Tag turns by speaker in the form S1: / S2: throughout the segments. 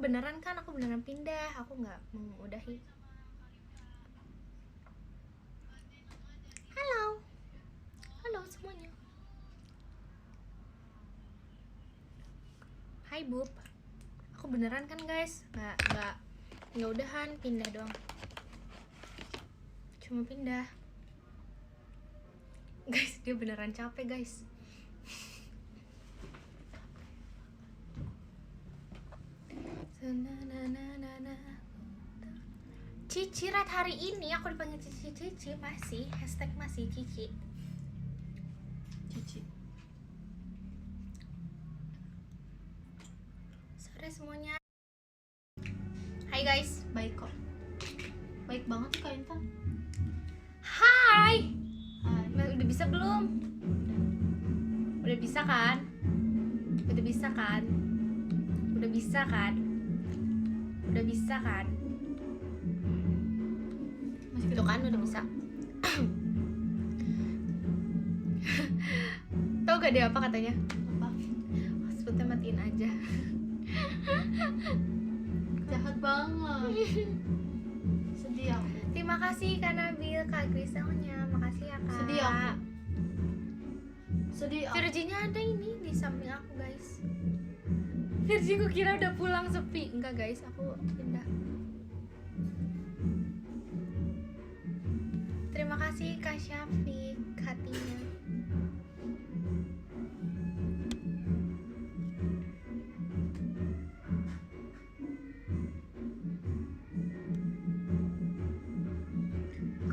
S1: beneran kan, aku beneran pindah, aku nggak mengudahi. Halo semuanya. Hai Bub, aku beneran kan guys, nggak udahan, pindah doang, cuma pindah. Guys, dia beneran capek guys. Cici Red hari ini aku dipanggil Cici, masih hashtag masih Cici. Sore semuanya. Hai guys,
S2: Baik kok. Baik banget Kak Intan.
S1: hai. Udah bisa belum? Udah bisa kan? Udah bisa kan? Udah bisa kan? Udah bisa kan?
S2: Masih
S1: Tuh kan udah bisa. Tau gak dia apa katanya?
S2: Apa?
S1: Hotspotnya matiin aja.
S2: Jahat banget. Sedih aku.
S1: Terima kasih Kak Nabil, Kak Griselnya. Makasih ya Kak.
S2: Sedih aku. Sedih aku.
S1: Virginya ada ini di samping aku guys. Virgi gue kira udah pulang sepi. Enggak guys, aku pindah. Terima kasih Kak Syafiq hatinya.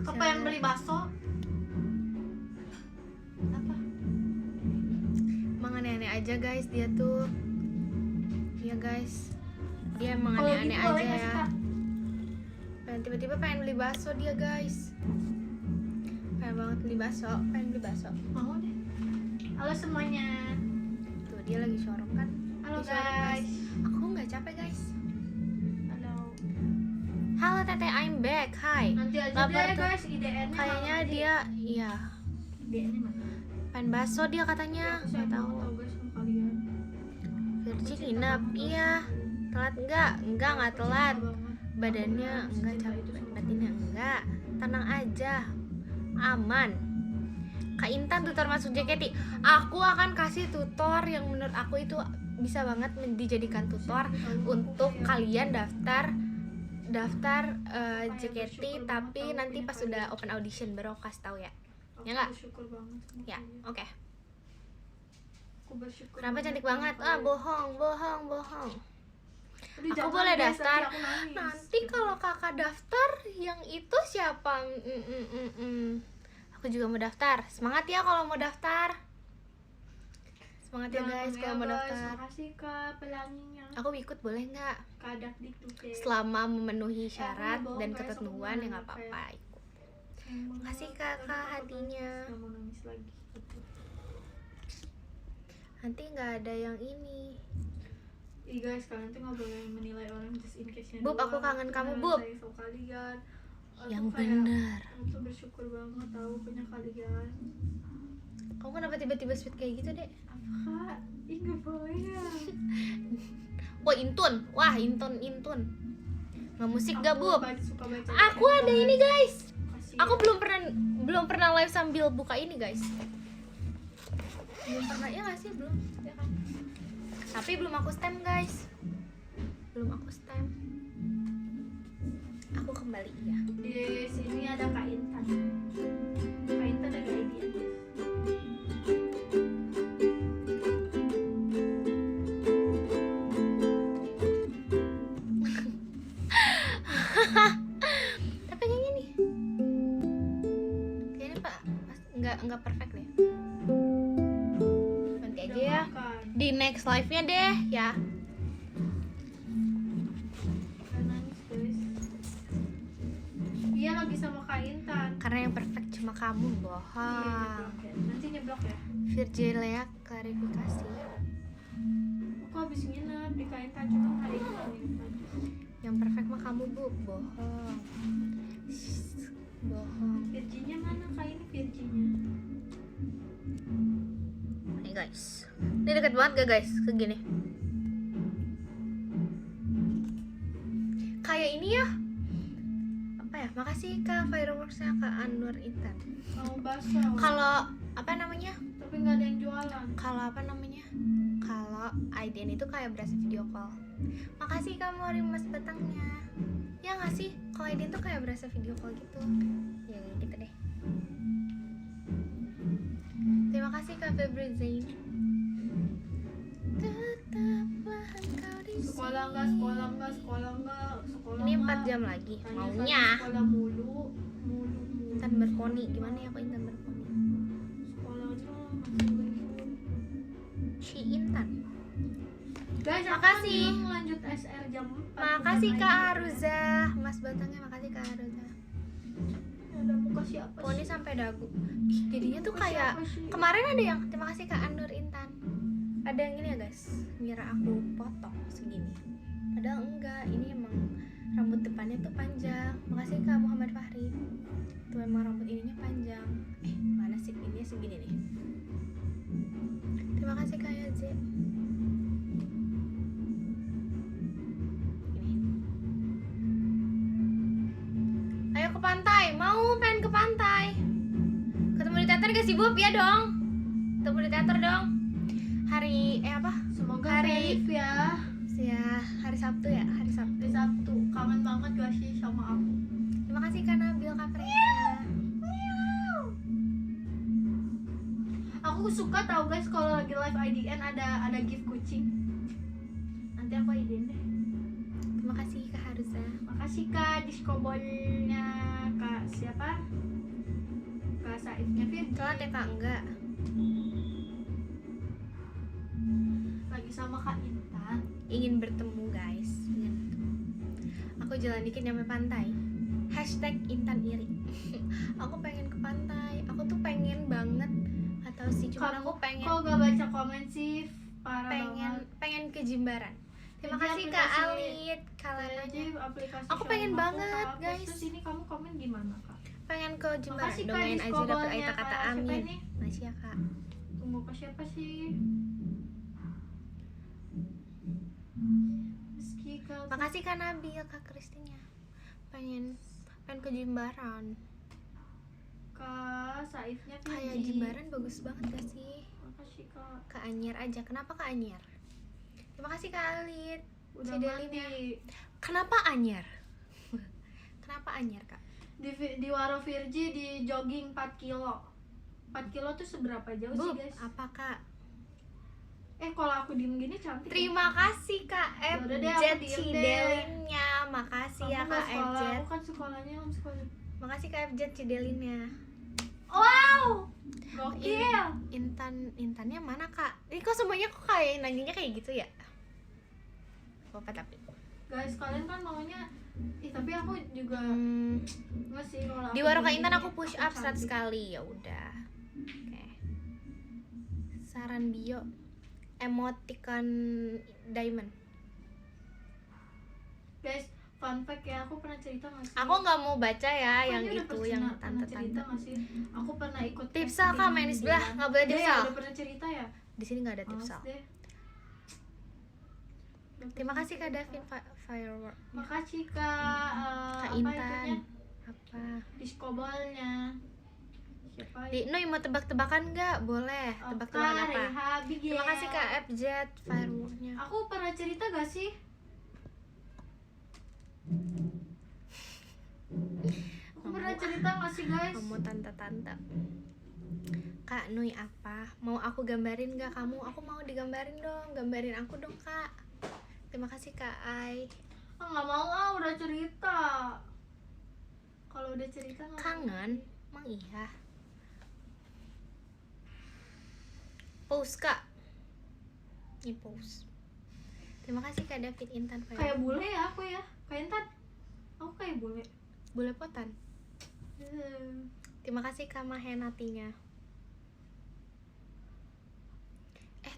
S2: Apa yang beli bakso? Apa?
S1: Emang aneh-aneh aja guys dia tuh. Iya guys, dia emang
S2: Kalau
S1: aneh-aneh
S2: gitu
S1: aja
S2: boleh nggak sih,
S1: ya.
S2: Kak?
S1: Tiba-tiba pengen beli bakso dia guys. Pengen banget beli bakso, pengen beli bakso.
S2: Mau deh. Halo semuanya.
S1: Tuh dia lagi sorong kan.
S2: Halo
S1: Dia sorong,
S2: guys.
S1: Aku nggak capek guys.
S2: Halo.
S1: Halo Teteh, I'm back. Hai.
S2: Nanti aja
S1: Kabar
S2: deh
S1: tuh.
S2: guys IDN-nya.
S1: Kayaknya dia, iya.
S2: IDN-nya mana?
S1: Pengen bakso dia katanya.
S2: Saya
S1: Nggak
S2: mau
S1: tahu.
S2: tahu guys sama kalian.
S1: Virgi nginep. Iya. Telat enggak? Enggak telat. Badannya enggak, capek, batinnya enggak. Tenang aja. Aman. Kak Intan tutor masuk JKT. Aku akan kasih tutor yang menurut aku itu bisa banget dijadikan tutor untuk kalian daftar JKT, tapi nanti pas udah open audition baru aku kasih tahu ya. Ya nggak?
S2: Bersyukur banget sama
S1: Ya,
S2: kalian.
S1: oke.
S2: Aku bersyukur.
S1: Kenapa cantik
S2: sama
S1: banget?
S2: kalian.
S1: Bohong.
S2: Aduh,
S1: Aku
S2: jangan
S1: boleh
S2: guys,
S1: daftar.
S2: nanti aku nangis.
S1: Nanti kalau kakak daftar, yang itu siapa? Aku juga mau daftar. Semangat ya kalau mau daftar. Semangat ya
S2: Jangan
S1: guys
S2: lupa
S1: kalau
S2: ya,
S1: mau
S2: guys.
S1: daftar.
S2: Makasih Kak pelanginya.
S1: Aku ikut boleh nggak?
S2: Kadak dikit.
S1: Selama memenuhi syarat
S2: bohong,
S1: dan
S2: guys,
S1: ketentuan
S2: aku
S1: ya
S2: mau
S1: nggak apa-apa.
S2: nangis.
S1: Ikut. Makasih kakak hatinya.
S2: Gak mau nangis lagi.
S1: Nanti nggak ada yang ini.
S2: Ih guys, kalian tuh gak boleh menilai orang just in case-nya
S1: Bub, aku
S2: doang.
S1: kangen kamu,
S2: Beneran
S1: Bub.
S2: sayang sama kalian. Aku
S1: Yang
S2: kayak-
S1: benar.
S2: Aku tuh bersyukur banget tahu punya kalian.
S1: Kamu kenapa tiba-tiba sweet kayak gitu deh?
S2: Apa Kak? Ih gak boleh ya.
S1: Wah Intun. Nggak musik gak Bub?
S2: Suka baca
S1: Aku ada ini guys.
S2: Kasih
S1: Aku
S2: ya.
S1: belum pernah live sambil buka ini guys. Belum pernah ya nggak sih belum? Ya kan? Tapi belum aku stem guys. Aku kembali ya.
S2: Di sini ada Kak Intan. Kak Intan lagi IDN.
S1: Tapi kayaknya nih, kayaknya Pak nggak perfect deh. Nanti aja ya.
S2: Makan.
S1: Di next live-nya deh ya.
S2: Jangan nangis guys. Iya lagi sama Kak Intan.
S1: Karena yang perfect cuma kamu,
S2: Iya,
S1: bohong.
S2: nyeblok ya. Nanti nyeblok ya.
S1: Virgilia klarifikasi.
S2: Aku habis nginep di Kak Intan cuma hari ini Kak Intan.
S1: Yang perfect mah kamu Bu, bohong. Bohong.
S2: Virginya mana Kak ini Virginya?
S1: Nih guys. Ini deket banget gak guys? Segini. iya. Apa ya? Makasih Kak fireworksnya Kak Anwar Intan.
S2: Mau basah.
S1: Kalau apa namanya?
S2: Tapi nggak ada yang jualan.
S1: Kalau apa namanya? Kalau Aiden itu kayak berasa video call. Makasih kamu Rimas Batangnya. Ya nggak sih? Kalau Aiden tuh kayak berasa video call gitu. Ya gitu deh. Terima kasih Kak Febri Zain. Tetaplah engkau di sini.
S2: Sekolah nggak.
S1: Ini 4 jam lagi.
S2: Tanya
S1: Maunya
S2: sekolah mulu.
S1: Intan berponi. Gimana ya kok Intan berponi?
S2: Sekolahnya masih libur.
S1: Si Intan.
S2: Guys,
S1: Makasih.
S2: aku bilang lanjut SR jam 4.
S1: Makasih Kak Aruza. Mas Batangnya makasih Kak Aruza.
S2: Ada muka siapa
S1: Poni
S2: sih?
S1: sampai dagu. Ih, jadinya tuh
S2: Muka
S1: kayak
S2: siapa sih?
S1: kemarin ada yang terima kasih Kak Anur Intan. Ada yang ini ya guys, ngira aku potong segini. Padahal enggak, ini emang rambut depannya tuh panjang. Makasih Kak Muhammad Fahri. Tuh emang rambut ininya panjang. Mana sih ininya segini nih. Terima kasih Kak Yaze. Ini. Ayo ke pantai, pengen ke pantai. Ketemu di teater gak sih Bob? Ya dong. Ketemu di teater dong. Hari apa?
S2: Semoga
S1: Hari-
S2: safe ya.
S1: Ya, hari Sabtu ya, hari Sabtu.
S2: Hari Sabtu. Kangen banget gak sih sama aku?
S1: Terima kasih Kak Nabil Kak Freya.
S2: Aku suka tau guys kalau lagi live IDN ada gift kucing. Nanti aku IDN deh.
S1: Terima kasih Kak Harusa.
S2: Makasih Kak diskobolnya Kak siapa? Kak Saifnya Fit.
S1: Telat ya Kak? Enggak.
S2: Lagi sama Kak Intan.
S1: Ingin bertemu guys. Ingin bertemu. Aku jalan dikit nyampe pantai. Hashtag Intan iri. Aku pengen ke pantai. Aku tuh pengen banget. Atau sih cuman aku pengen
S2: Kok gak baca komen sih? Parah banget.
S1: pengen ke Jimbaran. Terima
S2: Jadi
S1: kasih Kak
S2: aplikasi-
S1: Alit. Kalananya
S2: Jadi aplikasi
S1: Aku pengen
S2: Shopee
S1: banget,
S2: aku hapus.
S1: guys.
S2: Terus ini kamu komen gimana Kak?
S1: pengen ke Jimbaran.
S2: Makasih Kak
S1: Doain aja dapet
S2: diskobolnya,
S1: aita kata
S2: Kak. Siapa
S1: amin.
S2: ini?
S1: Masih ya Kak.
S2: Tunggu ke siapa sih? Meski kau
S1: Makasih Kak Nabil, Kak Kristinya. Pengen ke Jimbaran.
S2: Kak Saifnya
S1: Kayak
S2: Fiji.
S1: Jimbaran bagus banget gak sih?
S2: Makasih Kak.
S1: Ke Anyar aja. Kenapa ke Anyar? Terima kasih Kak Alit.
S2: Udah
S1: Cidelinnya.
S2: mandi.
S1: Kenapa Anyar? Kenapa Anyar Kak?
S2: Di Waro Virgi di jogging 4 kilo. 4 kilo tuh seberapa jauh
S1: Bu,
S2: sih guys?
S1: apa Kak?
S2: Kalau aku diem gini cantik.
S1: Terima kasih Kak
S2: Udah deh,
S1: FZ
S2: aku diem deh.
S1: Cidelinnya. Makasih
S2: Kamu
S1: ya
S2: nggak
S1: Kak
S2: sekolah,
S1: FZ.
S2: aku kan sekolahnya homeschooling.
S1: Makasih Kak FZ Cidelinnya.
S2: Wow, gokil.
S1: Intannya mana Kak? Ini kok semuanya kok kayak nanyanya kayak gitu ya? Apa tapi?
S2: Guys, kalian kan maunya tapi aku juga nggak sih kalau
S1: Di
S2: aku
S1: Waro Kak
S2: gini,
S1: Intan aku push up 100
S2: cantik.
S1: kali. Ya udah. Oke. Saran bio emoticon diamond.
S2: Guys, fun fact ya, aku pernah cerita nggak sih?
S1: Aku nggak mau baca ya
S2: Aku
S1: yang
S2: aja udah
S1: itu
S2: pernah-
S1: yang
S2: pernah cerita
S1: tante-tante.
S2: nggak sih? Aku pernah ikut
S1: Tipsal
S2: tes
S1: Kak
S2: di
S1: main di sebelah,
S2: Bilan.
S1: nggak boleh
S2: Udah ya,
S1: tipsal.
S2: udah pernah cerita ya?
S1: Di sini nggak ada
S2: Males
S1: tipsal.
S2: deh. Udah
S1: Terima
S2: pernah
S1: kasih Kak
S2: cerita.
S1: Davin Firework.
S2: Makasih Kak
S1: Kak
S2: apa
S1: Intan.
S2: itunya?
S1: Apa?
S2: Diskobolnya. Siapa
S1: Di Noi mau tebak-tebakan nggak? Boleh.
S2: Oh,
S1: Tebak-tebakan
S2: Kak
S1: apa?
S2: Reha Abigail.
S1: Terima kasih Kak FZ Fireworknya.
S2: Aku pernah cerita gak sih? Aku pernah cerita gak sih guys?
S1: Kamu tante-tante. Kak Nui apa? Mau aku gambarin gak kamu? Aku mau digambarin dong. Gambarin aku dong Kak. Terima kasih Kak Ai.
S2: Gak mau udah cerita. Kalau udah cerita gak mau.
S1: Kangen? Emang iya. Pause Kak. Ini pause. Terima kasih Kak David Intan Firework.
S2: Kayak bule ya aku ya. Kayak Intan. Aku kayak bule.
S1: Bule potan. Terima kasih Kak Mahenatinya.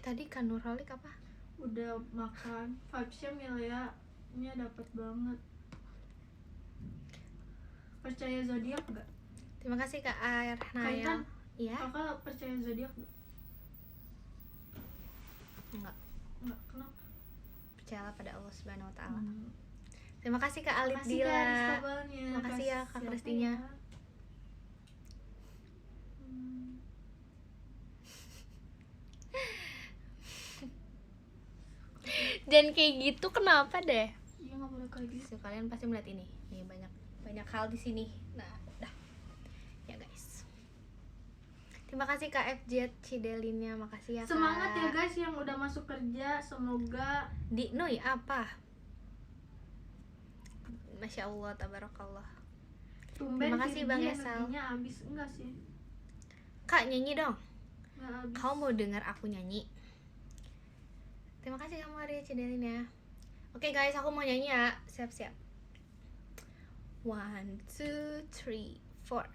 S1: Tadi Kak Nurhalik apa?
S2: Udah makan. Vibesnya Milea-nya dapet banget. Percaya zodiak gak?
S1: Terima kasih Kak Air Nayal.
S2: Intan.
S1: Iya?
S2: Kakak percaya zodiak gak?
S1: Enggak.
S2: Enggak, kenapa?
S1: Percayalah pada Allah Subhanahu wa taala. Terima kasih Kak Alit
S2: Makasih Kak
S1: Dila.
S2: Ristobalnya.
S1: Makasih ya, Kak
S2: Siapa
S1: Kristinya.
S2: ya?
S1: Dan kayak gitu kenapa deh?
S2: Iya nggak boleh kayak gitu.
S1: So, kalian pasti melihat ini. Nih banyak hal di sini. Nah, dah. Ya guys. Terima kasih Kak FJ Cidelinnya. Makasih ya Kak.
S2: Semangat ya guys yang udah masuk kerja, semoga
S1: Di Noi apa? Masya Allah, tabarakallah.
S2: tumben
S1: Terima kasih, Bang
S2: Virgi
S1: Esal.
S2: energinya habis enggak sih?
S1: Kak nyanyi dong.
S2: Enggak habis.
S1: Kau mau dengar aku nyanyi? Terima kasih kamu Arya Cidelin ya. Oke guys, aku mau nyanyi ya. Siap-siap. 1, 2, 3, 4.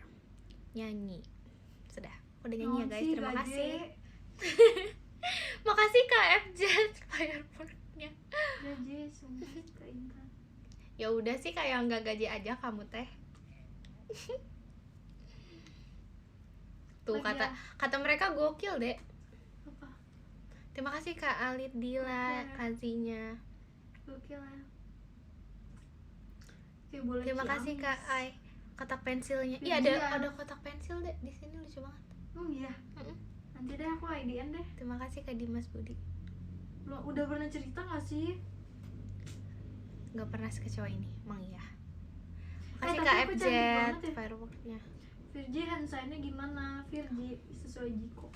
S1: Nyanyi. Sudah. Aku udah nyanyi ya guys. Terima kasih. Makasih Kak FJ fireworknya.
S2: Gaje sumpah ke Intan.
S1: Ya udah sih kayak nggak gaji aja kamu teh. Tuh
S2: Lagi
S1: kata mereka gokil deh.
S2: Apa?
S1: Terima kasih Kak Alit Dila
S2: Oke.
S1: Kazinya.
S2: Gokil ya. Oke, boleh
S1: Terima
S2: Ciamis.
S1: kasih Kak Ai. Kotak pensilnya.
S2: Iya,
S1: Iya
S2: dia.
S1: ada kotak pensil deh di sini lucu banget.
S2: Iya.
S1: Mm-mm.
S2: Nanti deh aku IDN deh.
S1: Terima kasih Kak Dimas Budi.
S2: Lo udah pernah cerita gak sih?
S1: Gak pernah sekecewa ini, Mang iya. Makasih
S2: tapi
S1: Kak
S2: aku
S1: FJ
S2: cantik banget ya.
S1: fireworknya.
S2: Virgi handsign-nya gimana? Virgi sesuai Jiko.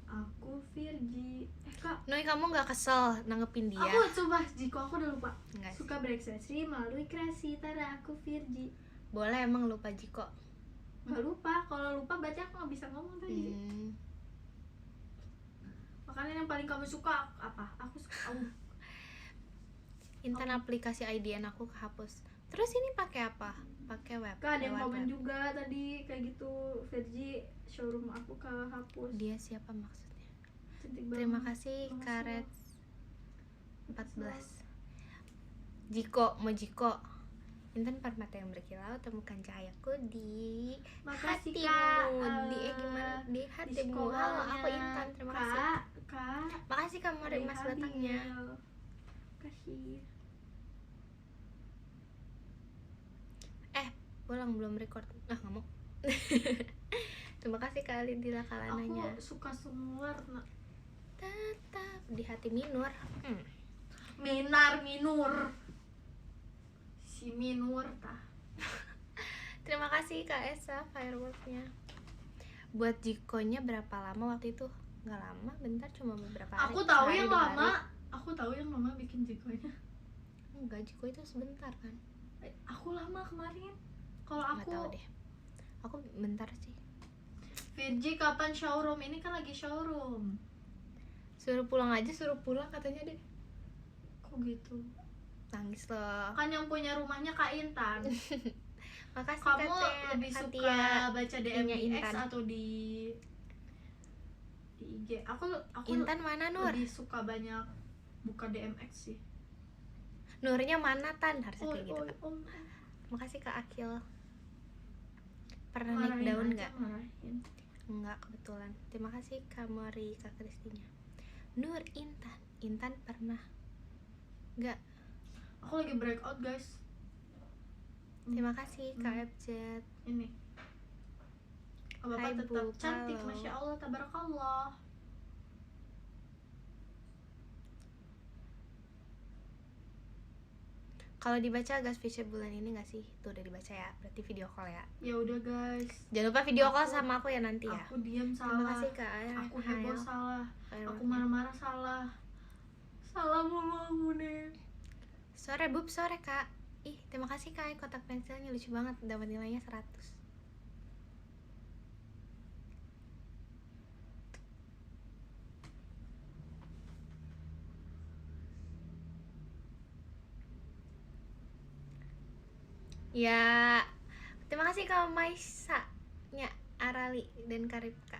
S2: Aku Virgi. Kak,
S1: Noi kamu gak kesel nanggepin dia?
S2: aku coba Jiko aku udah lupa.
S1: Enggak sih.
S2: Suka berekspresi melalui kreasi. Tada aku Virgi.
S1: Boleh emang lupa Jiko.
S2: Gak lupa. Kalau lupa berarti aku gak bisa ngomong tadi. Makanan yang paling kamu suka apa? Aku suka
S1: Intan aplikasi IDN aku kehapus. Terus ini pakai apa? Pakai web.
S2: Kak, ada yang
S1: lewat
S2: komen
S1: web.
S2: juga tadi kayak gitu. Virgi showroom aku kehapus.
S1: Dia siapa maksudnya?
S2: Cantik banget.
S1: Terima kasih
S2: Makasih,
S1: Karet
S2: Bang.
S1: 14. Jiko, mau Jiko. Intan permata yang berkilau, temukan cahayaku di
S2: Makasih,
S1: hatimu.
S2: Kak.
S1: Gimana? Di hatimu.
S2: sekolahnya.
S1: Halo, aku Intan. Terima kasih.
S2: Kak.
S1: Makasih kamu hari
S2: Dari
S1: Mas
S2: Habil.
S1: datangnya.
S2: Kasih.
S1: Pulang belum record. Nggak mau. Terima kasih kali Dila Kalananya.
S2: Aku suka semua warna.
S1: Tetap di hati Minur.
S2: Minur. Si Minur tah.
S1: Terima kasih Kak Esa fireworknya. Buat Jikonya berapa lama waktu itu? Nggak lama, bentar cuma beberapa hari.
S2: Aku tahu
S1: sehari,
S2: yang
S1: 2 hari.
S2: lama. Aku tahu yang lama bikin Jikonya.
S1: Enggak, Jiko itu sebentar kan?
S2: Aku lama kemarin. Kalau
S1: Nggak
S2: aku
S1: tahu deh. Aku bentar sih.
S2: Virgi kapan showroom? Ini kan lagi showroom.
S1: Suruh pulang aja, suruh pulang katanya deh.
S2: Kok gitu?
S1: Nangis loh.
S2: Kan yang punya rumahnya Kak Intan.
S1: Makasih
S2: Kamu
S1: Kak
S2: lebih
S1: Katia.
S2: suka baca DM
S1: Nya
S2: di X
S1: Intan.
S2: atau di IG? Aku
S1: Intan mana Nur?
S2: lebih suka banyak buka DM X sih.
S1: Nurnya mana Tan? Harusnya
S2: Oh,
S1: kayak gitu kan.
S2: oh.
S1: Makasih Kak Akil. Pernah naik
S2: Marahin
S1: daun
S2: aja,
S1: nggak?
S2: marahin.
S1: Enggak, kebetulan. Terima kasih Kak Mori, Kak Kristinya. Nur Intan pernah nggak?
S2: Aku lagi breakout guys.
S1: Terima kasih Kak FZ.
S2: Ini Bapak
S1: Hai,
S2: tetap
S1: Bu.
S2: cantik,
S1: Halo.
S2: Masya Allah, tabarakallah.
S1: Kalau dibaca gas feature bulan ini nggak sih? Tuh udah dibaca ya. Berarti video call ya.
S2: Ya udah guys.
S1: Jangan lupa video call
S2: Aku-
S1: sama aku ya nanti ya.
S2: Aku diam
S1: Terima
S2: salah.
S1: kasih Kak Aya.
S2: Aku heboh
S1: Hayal.
S2: salah.
S1: Fireworknya.
S2: Aku marah-marah salah. Salah mulu aku nih.
S1: Sore Bub, sore Kak. Ih, terima kasih Kak, kotak pensilnya lucu banget. Dapat nilainya 100. Ya, terima kasih Kak Maisa, Nya Arali dan Karipka.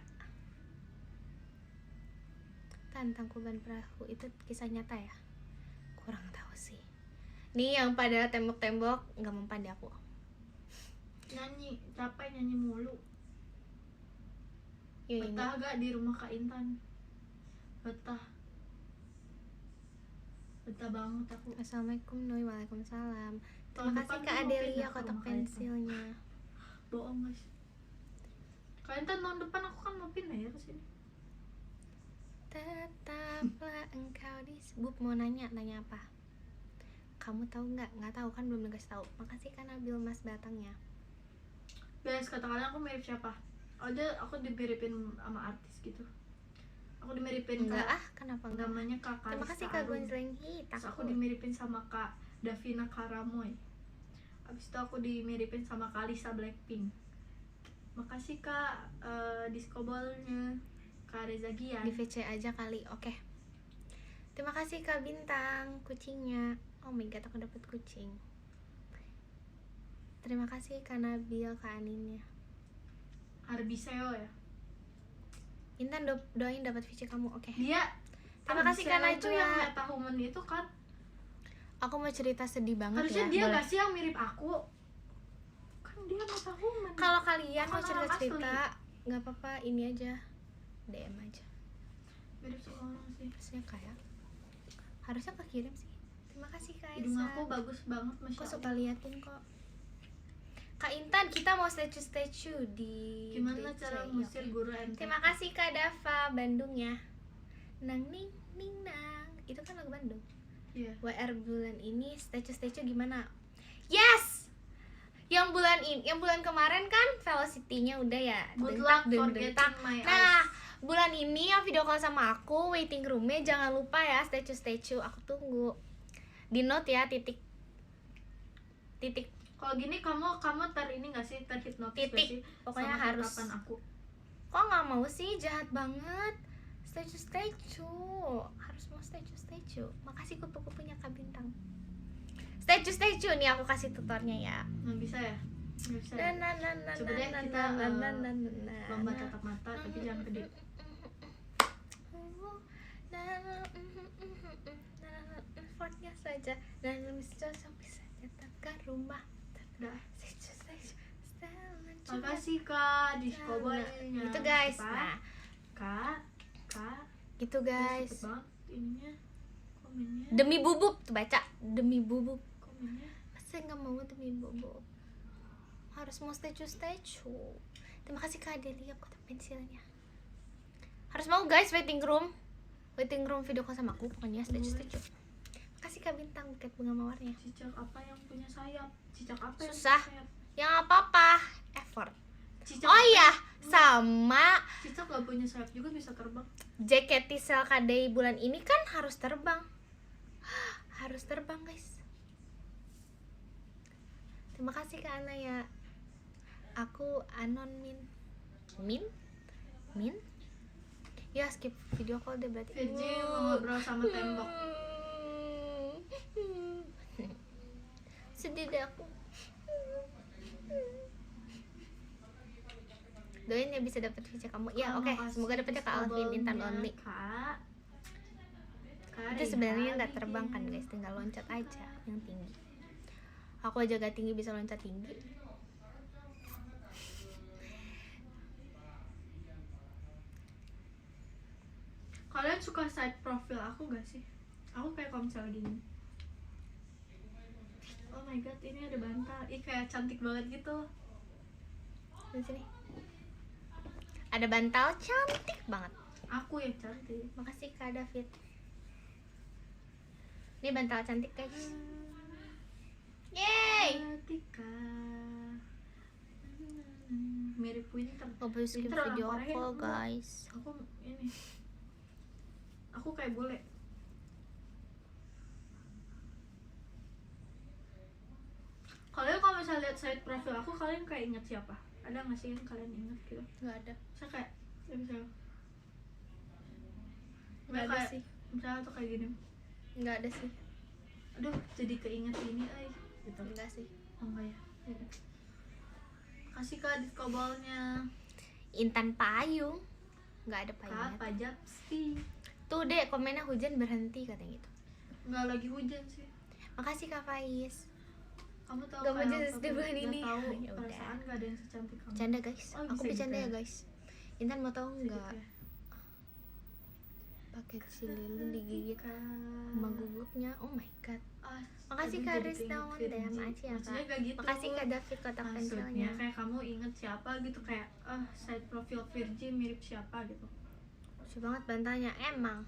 S1: Tentang Kuban Perahu itu kisah nyata ya? Kurang tahu sih. Nih yang pada tembok-tembok nggak mempan di aku.
S2: Nyanyi, capek nyanyi mulu.
S1: Iya ini.
S2: Betah gak di rumah Kak Intan? Betah. betah banget aku.
S1: Assalamualaikum Noi, waalaikumsalam. Terima
S2: Tahun
S1: kasih
S2: depan
S1: Kak
S2: tuh mau
S1: Adelia
S2: pindah ke
S1: kotak
S2: rumah kalian.
S1: pensilnya.
S2: Bohong guys. Kalian kan tahun depan aku kan mau pindah ya ke sini.
S1: Tetaplah engkau di Bub mau nanya apa? Kamu tahu nggak? Nggak tahu kan, belum dikasih tahu. Makasih kan Nabil Mas Batangnya.
S2: Guys, kata kalian aku mirip siapa? Aku dimiripin sama artis gitu. Aku dimiripin
S1: Enggak
S2: Kak,
S1: ah, kenapa enggak?
S2: namanya Kak
S1: Terima
S2: Kalista
S1: kasih Kak
S2: Arum.
S1: Gonzleng Hita.
S2: Terus aku dimiripin sama Kak Davina Karamoy. Abis itu aku dimiripin sama Kalista Blackpink. Makasih Kak Discoballnya Kak Reza Gian.
S1: Di VC aja kali, oke. Terima kasih Kak Bintang, kucingnya. Oh my god, aku dapat kucing. Terima kasih Kak Nabil, Kak Aninnya.
S2: Arbiseo ya.
S1: Intan doain dapat VC kamu, oke.
S2: Dia
S1: Terima kasih
S2: Arbiseo
S1: Kak
S2: itu
S1: Najwa.
S2: yang metahuman itu kan.
S1: Aku mau cerita sedih banget
S2: Harusnya
S1: ya.
S2: dia
S1: Boleh?
S2: gak sih yang mirip aku? Kan dia metahuman.
S1: Kalau kalian mau
S2: Kan orang
S1: cerita-cerita, nggak apa-apa, ini aja DM aja.
S2: mirip sama orang sih.
S1: Harusnya kayak, harusnya kekirim sih. Terima kasih Kak
S2: Hidung
S1: Esa.
S2: aku bagus banget,
S1: Aku
S2: Masya
S1: suka
S2: Allah.
S1: liatin kok. Kak Intan, kita mau statue di
S2: Gimana
S1: DC,
S2: cara
S1: ya,
S2: ngusir
S1: oke.
S2: guru MTK?
S1: Terima kasih Kak Dava, Bandung ya. Nang ning ning nang. Itu kan lagu Bandung.
S2: Iya.
S1: WR bulan ini statue gimana? Yes. Yang bulan kemarin kan Velocity-nya udah ya.
S2: Good
S1: Dentak,
S2: luck
S1: deng,
S2: for
S1: dentak.
S2: getting my
S1: Nah,
S2: eyes.
S1: bulan ini yang video call sama aku, waiting room-nya jangan lupa ya statue. Aku tunggu. Di note ya, titik.
S2: Kalau gini kamu ini nggak sih terhipnotis
S1: Titik.
S2: nggak sih?
S1: Pokoknya
S2: sama
S1: harus.
S2: tatapan aku.
S1: Kok nggak mau sih? Jahat banget. Statue. Harus mau statue. Makasih kupu-kupunya Kak Bintang. Statue nih aku kasih tutornya ya.
S2: Nggak bisa ya? Nggak bisa. Ya? Coba deh kita lomba tatap mata tapi jangan gede.
S1: Effortnya saja dan bisa sampai saja tak ke rumah.
S2: Udah.
S1: Statue.
S2: Makasih Kak Discoboy-nya.
S1: Itu guys.
S2: Kak,
S1: Nah,
S2: Kak.
S1: itu guys.
S2: Cepet banget ininya. Komennya.
S1: Demi bubuk tuh baca. Demi bubuk.
S2: Komennya.
S1: Masa nggak mau demi bubuk? Harus mau statue. Terima kasih Kak Adelia kotak pensilnya. Harus mau guys waiting room video call sama aku pokoknya statue. Makasih Kak Bintang buket bunga mawarnya.
S2: Cicak apa yang punya sayap? Cicak apa yang
S1: Susah.
S2: punya sayap?
S1: Yang apa effort.
S2: Cicak
S1: Oh
S2: apa
S1: iya,
S2: yang-
S1: sama
S2: Cicak gak punya sayap juga bisa terbang.
S1: JKT Sel KDI bulan ini kan harus terbang. Harus terbang guys. Terima kasih Kak Ana ya. Aku Anon Min. Ya skip video call deh berarti.
S2: Virgi mau ngobrol sama tembok.
S1: Sedih deh aku. Doain ya bisa dapet visa kamu. Ya oke,
S2: Makasih,
S1: semoga dapetnya Kak Alvin Intan
S2: Discobollnya,
S1: Only.
S2: Kak.
S1: Itu sebenarnya nggak terbang kan guys, tinggal loncat aja yang tinggi. Aku aja gak tinggi bisa loncat tinggi.
S2: Kalian suka side profile aku gak sih? Aku kayak kalau misalnya gini. Oh my god, ini ada bantal. Ih kayak cantik banget gitu.
S1: Di sini. Ada bantal cantik banget.
S2: Aku yang cantik.
S1: Makasih Kak David. Ini bantal cantik guys. Yeay.
S2: Ketika mirip Winter.
S1: Gak boleh skip
S2: Winter orang
S1: video
S2: Korea,
S1: call
S2: enggak.
S1: guys.
S2: Aku ini. Aku kayak bule. Kalian kalau misalnya lihat side profile aku, kalian kayak inget siapa? Ada nggak sih yang kalian inget gitu?
S1: Gak ada.
S2: Saya kayak ya misalnya
S1: Gak ada
S2: kayak,
S1: sih.
S2: misalnya tuh kayak gini.
S1: Gak ada sih.
S2: Aduh, jadi keinget ini, gitu.
S1: Enggak sih.
S2: Oh enggak ya. Kasih Kak Discobollnya.
S1: Intan Payung. Gak ada
S2: Kak
S1: payungnya.
S2: Pajapsti.
S1: Tuh deh komennya hujan berhenti katanya gitu.
S2: Enggak lagi hujan sih.
S1: Makasih Kak Faiz.
S2: Kamu tahu
S1: Gak mau
S2: kayak
S1: jelas
S2: apa,
S1: di bulan
S2: nggak
S1: ini.
S2: tahu
S1: Ya udah.
S2: perasaan gak ada yang secantik kamu.
S1: Bercanda guys.
S2: Oh,
S1: Aku
S2: bisa
S1: bercanda
S2: gitu
S1: ya
S2: ya?
S1: guys. Intan mau tahu
S2: Sedikit
S1: nggak?
S2: ya.
S1: pakai si Lilin digigit
S2: Kak.
S1: sama gugupnya. Oh my god. Makasih
S2: Aduh,
S1: Kak
S2: jadi
S1: Riz
S2: keinget
S1: Daun
S2: Virgi.
S1: dan Aci ya
S2: Maksudnya
S1: Kak.
S2: kayak gitu.
S1: Makasih Kak David kotak
S2: Maksudnya
S1: pensilnya.
S2: kayak kamu inget siapa gitu, kayak side profile Virgi mirip siapa gitu.
S1: Lucu banget bantanya emang.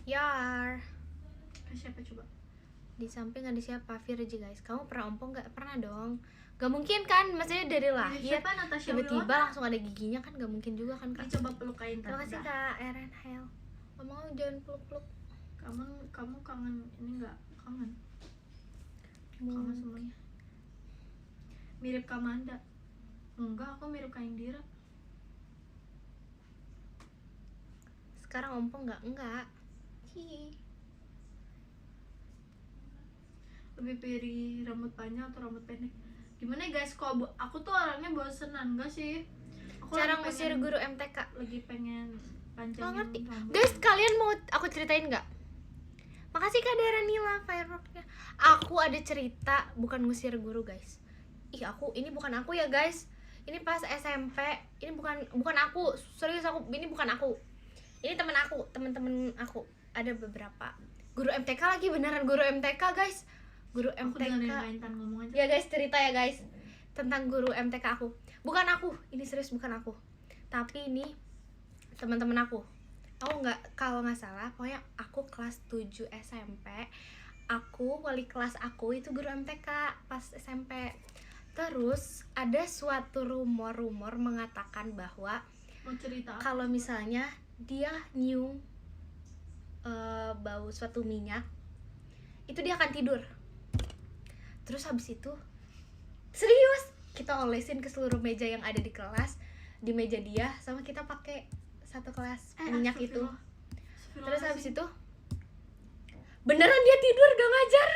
S1: Yar.
S2: Kayak siapa coba?
S1: Di samping ada siapa? Virgi guys. Kamu pernah ompong nggak? Pernah dong. Gak mungkin kan, maksudnya dari
S2: Mirip
S1: lahir
S2: siapa? Natasha
S1: tiba-tiba
S2: Wilona?
S1: langsung ada giginya kan, gak mungkin juga kan Kak.
S2: Coba pelukain
S1: Terima kasih
S2: Tante.
S1: Kak Eren Hel. Ngomong jangan peluk-peluk.
S2: Kamu kangen ini nggak? Kangen semuanya. Mirip Kamanda. Enggak, aku mirip Kak Indira.
S1: Sekarang ompong nggak? Enggak. Hi.
S2: Lebih pilih rambut panjang atau rambut pendek? Gimana ya guys, kok aku tuh orangnya bosenan, enggak sih? Aku
S1: Cara
S2: lagi
S1: ngusir
S2: pengen-
S1: guru MTK.
S2: lagi pengen panjangin
S1: Nggak ngerti.
S2: rambut.
S1: Guys, kalian mau aku ceritain nggak? Makasih Kak Daranila fireworknya. Aku ada cerita, bukan ngusir guru guys. Ini bukan aku ya guys. Ini pas SMP. Ini bukan aku. Serius ini bukan aku. Ini teman-teman aku. Ada beberapa. Guru MTK lagi, beneran guru MTK guys. Guru
S2: Aku dengerin
S1: MTK.
S2: Intan ngomong aja.
S1: Ya guys, cerita ya guys tentang guru MTK aku. Bukan aku, ini serius bukan aku. Tapi ini teman-teman aku. Kalau nggak salah, pokoknya aku kelas 7 SMP. Wali kelas aku itu guru MTK pas SMP. Terus ada suatu rumor mengatakan bahwa
S2: Mau cerita apa?
S1: kalau misalnya dia nyium bau suatu minyak, itu dia akan tidur. Terus habis itu serius kita olesin ke seluruh meja yang ada di kelas, di meja dia, sama kita pakai satu kelas minyak itu. Terus habis itu beneran dia tidur, gak ngajar.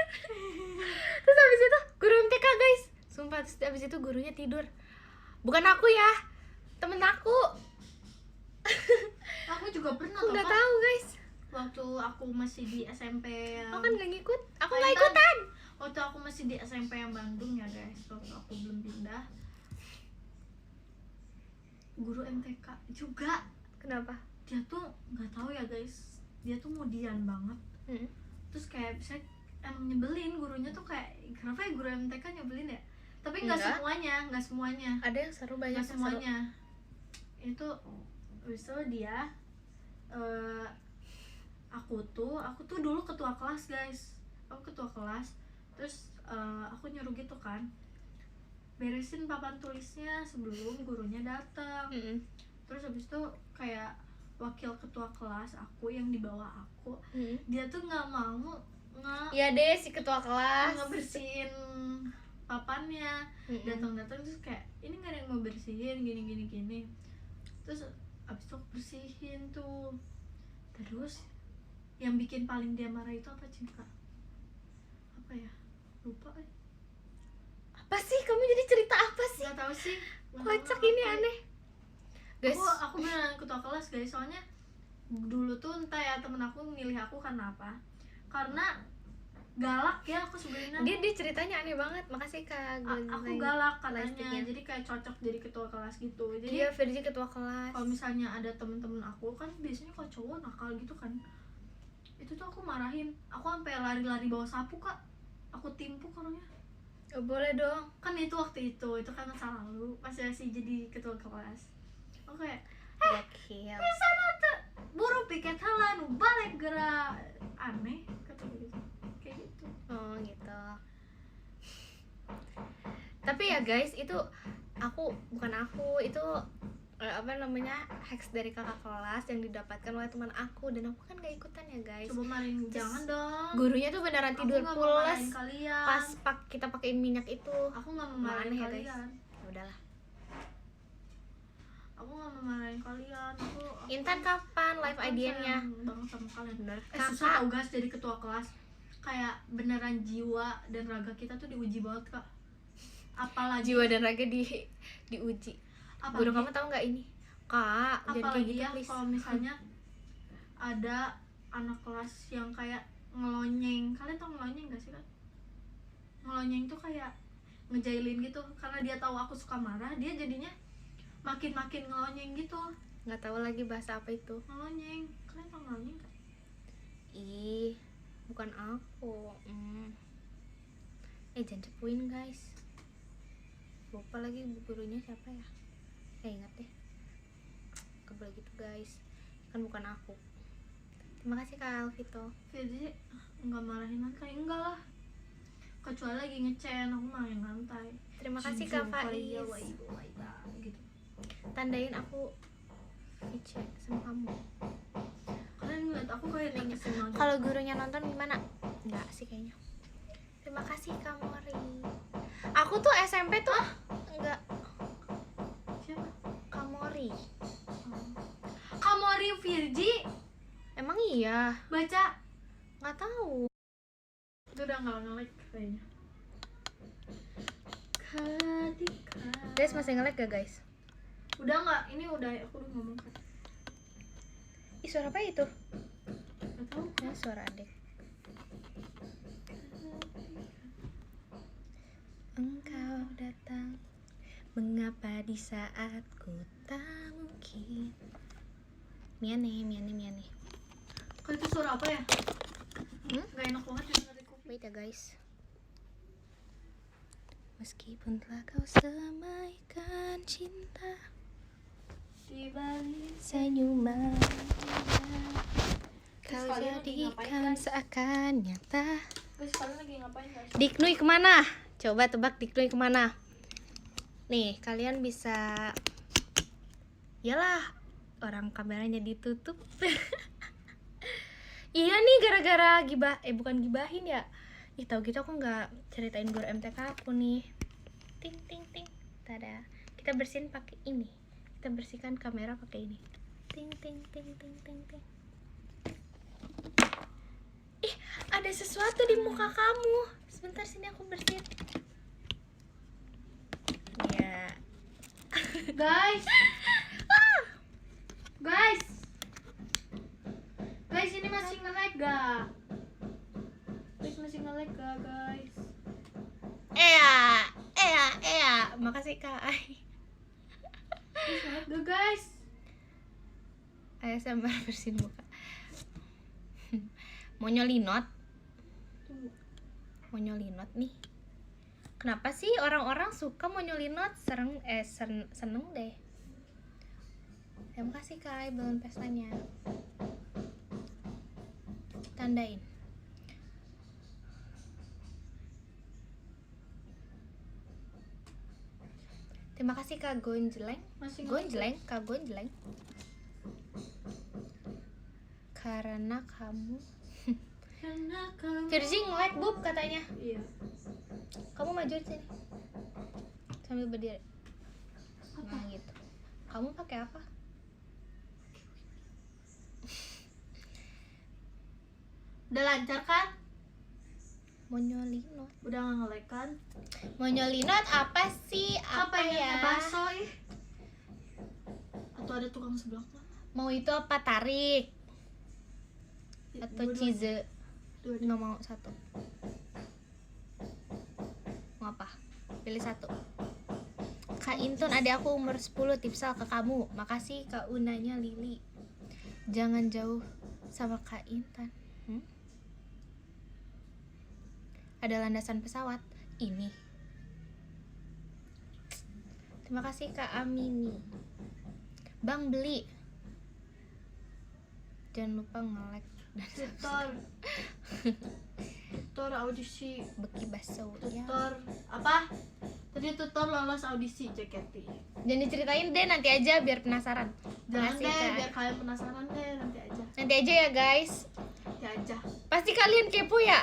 S1: Terus habis itu guru MTK guys, sumpah. Terus habis itu gurunya tidur. Bukan aku ya, temen aku.
S2: Aku juga pernah
S1: Aku nggak
S2: Kak.
S1: tahu guys.
S2: Waktu aku masih di SMP yang
S1: Aku kan nggak ngikut. Aku
S2: Kak
S1: nggak
S2: Intan.
S1: ikutan.
S2: Waktu aku masih di SMP yang Bandung ya guys, waktu aku belum pindah, guru MTK juga,
S1: Kenapa?
S2: dia tuh nggak tahu ya guys, dia tuh mudian banget. Terus kayak bisa emang nyebelin, gurunya tuh kayak kenapa ya guru MTK nyebelin ya, tapi nggak
S1: Enggak.
S2: semuanya
S1: Ada yang seru, banyak
S2: nggak
S1: yang seru.
S2: semuanya. Itu bisa dia aku tuh dulu ketua kelas guys, aku ketua kelas. Terus aku nyuruh gitu kan, beresin papan tulisnya sebelum gurunya datang. Terus habis itu kayak wakil ketua kelas aku yang di bawah aku, dia tuh nggak mau
S1: Iya deh, si ketua kelas.
S2: ngebersihin papannya. Datang-datang terus kayak ini nggak ada yang mau bersihin, gini. Terus abis itu aku bersihin tuh. Terus yang bikin paling dia marah itu apa Cinta? Apa ya? Lupa.
S1: Apa sih? Kamu jadi cerita apa sih?
S2: Nggak tahu sih.
S1: Kocak ini aneh. Guys,
S2: Aku beneran ketua kelas guys, soalnya dulu tuh entah ya temen aku milih aku karena apa? Karena galak ya aku sebenarnya.
S1: dia ceritanya aneh banget. Makasih Kak.
S2: Aku galak katanya,
S1: plastiknya.
S2: jadi kayak cocok jadi ketua kelas gitu. Jadi
S1: Dia Virgi ketua kelas.
S2: kalau misalnya ada temen-temen aku kan biasanya kalau cowok nakal gitu kan, itu tuh aku marahin, aku sampai lari-lari bawa sapu Kak, aku timpuk orangnya.
S1: Oh, boleh dong.
S2: Kan itu waktu itu kan masa lalu masih jadi ketua kelas. Oke,
S1: Gokil.
S2: sana tuh buru piket halan balik gerak, aneh kata gitu, kayak gitu.
S1: Oh gitu. Tapi ya guys, itu bukan aku, itu apa namanya, hacks dari kakak kelas yang didapatkan oleh teman aku, dan aku kan gak ikutan ya guys.
S2: Coba marahin, jangan dong.
S1: Gurunya tuh beneran
S2: Aku
S1: tidur
S2: nggak mau marahin
S1: pules
S2: kalian.
S1: pas kita pakein minyak itu.
S2: Aku nggak mau marahin
S1: Aneh ya, guys.
S2: kalian.
S1: Ya udahlah.
S2: Aku nggak mau marahin kalian. Aku
S1: Intan kapan live
S2: aku
S1: IDN-nya?
S2: sayang banget sama kalian.
S1: Bener.
S2: Susah tau guys jadi ketua kelas, kayak beneran jiwa dan raga kita tuh diuji banget Kak. Apalagi
S1: Jiwa dan raga diuji. Guru kamu tahu nggak ini? Kak, jadi kayak
S2: apalagi
S1: gitu
S2: ya
S1: please.
S2: kalau misalnya ada anak kelas yang kayak ngelonyeng. Kalian tau ngelonyeng gak sih Kak? Ngelonyeng tuh kayak ngejailin gitu, karena dia tahu aku suka marah, dia jadinya makin ngelonyeng gitu.
S1: Nggak tahu lagi bahasa apa itu.
S2: Ngelonyeng, kalian tau ngelonyeng kan?
S1: Ih, bukan aku. Jangan cepuin guys. Lupa lagi gurunya siapa ya. Ingat deh. Gak boleh gitu guys. Kan bukan aku. Terima kasih Kak Alvito.
S2: Jadi enggak marahin lantai, enggak lah. Kecuali lagi ngecen, aku marahin lantai.
S1: Terima kasih Kak Faiz.
S2: Gitu.
S1: Tandain aku VC sama kamu.
S2: Kalian ngeliat aku kayak nengesin banget.
S1: Kalau gurunya nonton gimana? Enggak sih kayaknya. Terima kasih Kak Mori. Aku tuh SMP tuh enggak.
S2: Siapa?
S1: Kak Mori.
S2: Kamori Virgi
S1: Emang iya?
S2: baca.
S1: Nggak tahu.
S2: Itu udah nggak nge-like kayaknya. Kadika.
S1: Guys masih nge-lag gak guys?
S2: Udah nggak? Ini udah aku udah ngomong kan.
S1: Ih suara apa itu?
S2: Nggak tahu.
S1: Ya suara adik. Engkau datang, mengapa di saat ku tak mungkin. Miane.
S2: Kok itu suara apa ya? Gak enak banget didengar di kuping.
S1: Wait ya guys. Meskipun telah kau semaikan cinta
S2: Di balik.
S1: senyuman, kau
S2: kalian lagi ngapain,
S1: jadikan
S2: guys?
S1: seakan nyata.
S2: Guys, kalian lagi ngapain guys?
S1: Diknui kemana? Coba tebak Diknui kemana? Nih kalian bisa. Yalah, orang kameranya ditutup. Iya nih gara-gara gibah, bukan gibahin ya. Ih tau gitu aku nggak ceritain guru MTK aku nih. Ting ting ting. Tada. Kita bersihin pakai ini. Kita bersihkan kamera pakai ini. Ting ting ting ting ting ting. Ih, ada sesuatu di muka kamu. Sebentar sini aku bersihin. Ya.
S2: Guys. Guys, ini masih nge-lag gak? Guys, masih nge-lag gak guys?
S1: Makasih Kak Ai.
S2: Guys, nge-lag gak guys?
S1: Ayo sambar bersihin muka. Mau nyolinot?
S2: Tunggu.
S1: Mau nyolinot nih. Kenapa sih orang-orang suka mau nyolinot? Seneng deh. Terima kasih Kak Ai belum pestanya. Tandain. Terima kasih Kak Gonjeleng.
S2: Masih
S1: Gonjeleng, Kak Gonjeleng. Karena kamu
S2: Karena kamu.
S1: Virgi nge-lag bub katanya.
S2: Iya.
S1: Kamu maju sini sambil berdiri.
S2: Apa?
S1: Nah gitu. Kamu pakai apa?
S2: Udah lancar kan?
S1: Mau nyolinot.
S2: Udah gak nge-lag kan?
S1: Mau nyolinot apa sih?
S2: Apa
S1: ya?
S2: ya? Bakso ih. Atau ada tukang sebelah mana?
S1: Mau itu apa? Tarik atau
S2: Dua-dua.
S1: cheese?
S2: Dua-dua.
S1: Nggak mau satu. Mau apa? Pilih satu. Kak Intun, adik aku umur 10, tipsal ke kamu. Makasih Kak Unanya Lili. Jangan jauh sama Kak Intan. Ada landasan pesawat ini. Terima kasih Kak Amini. Bang beli. Jangan lupa nge-like dan
S2: Tutor audisi.
S1: beki baso ya.
S2: Tutor apa? Tadi tutor lolos audisi JKT.
S1: Jangan diceritain deh, nanti aja biar penasaran.
S2: Jangan
S1: Makasih,
S2: deh,
S1: Kak.
S2: biar kalian penasaran deh, nanti aja.
S1: Nanti aja ya guys.
S2: Nanti aja.
S1: Pasti kalian kepo ya.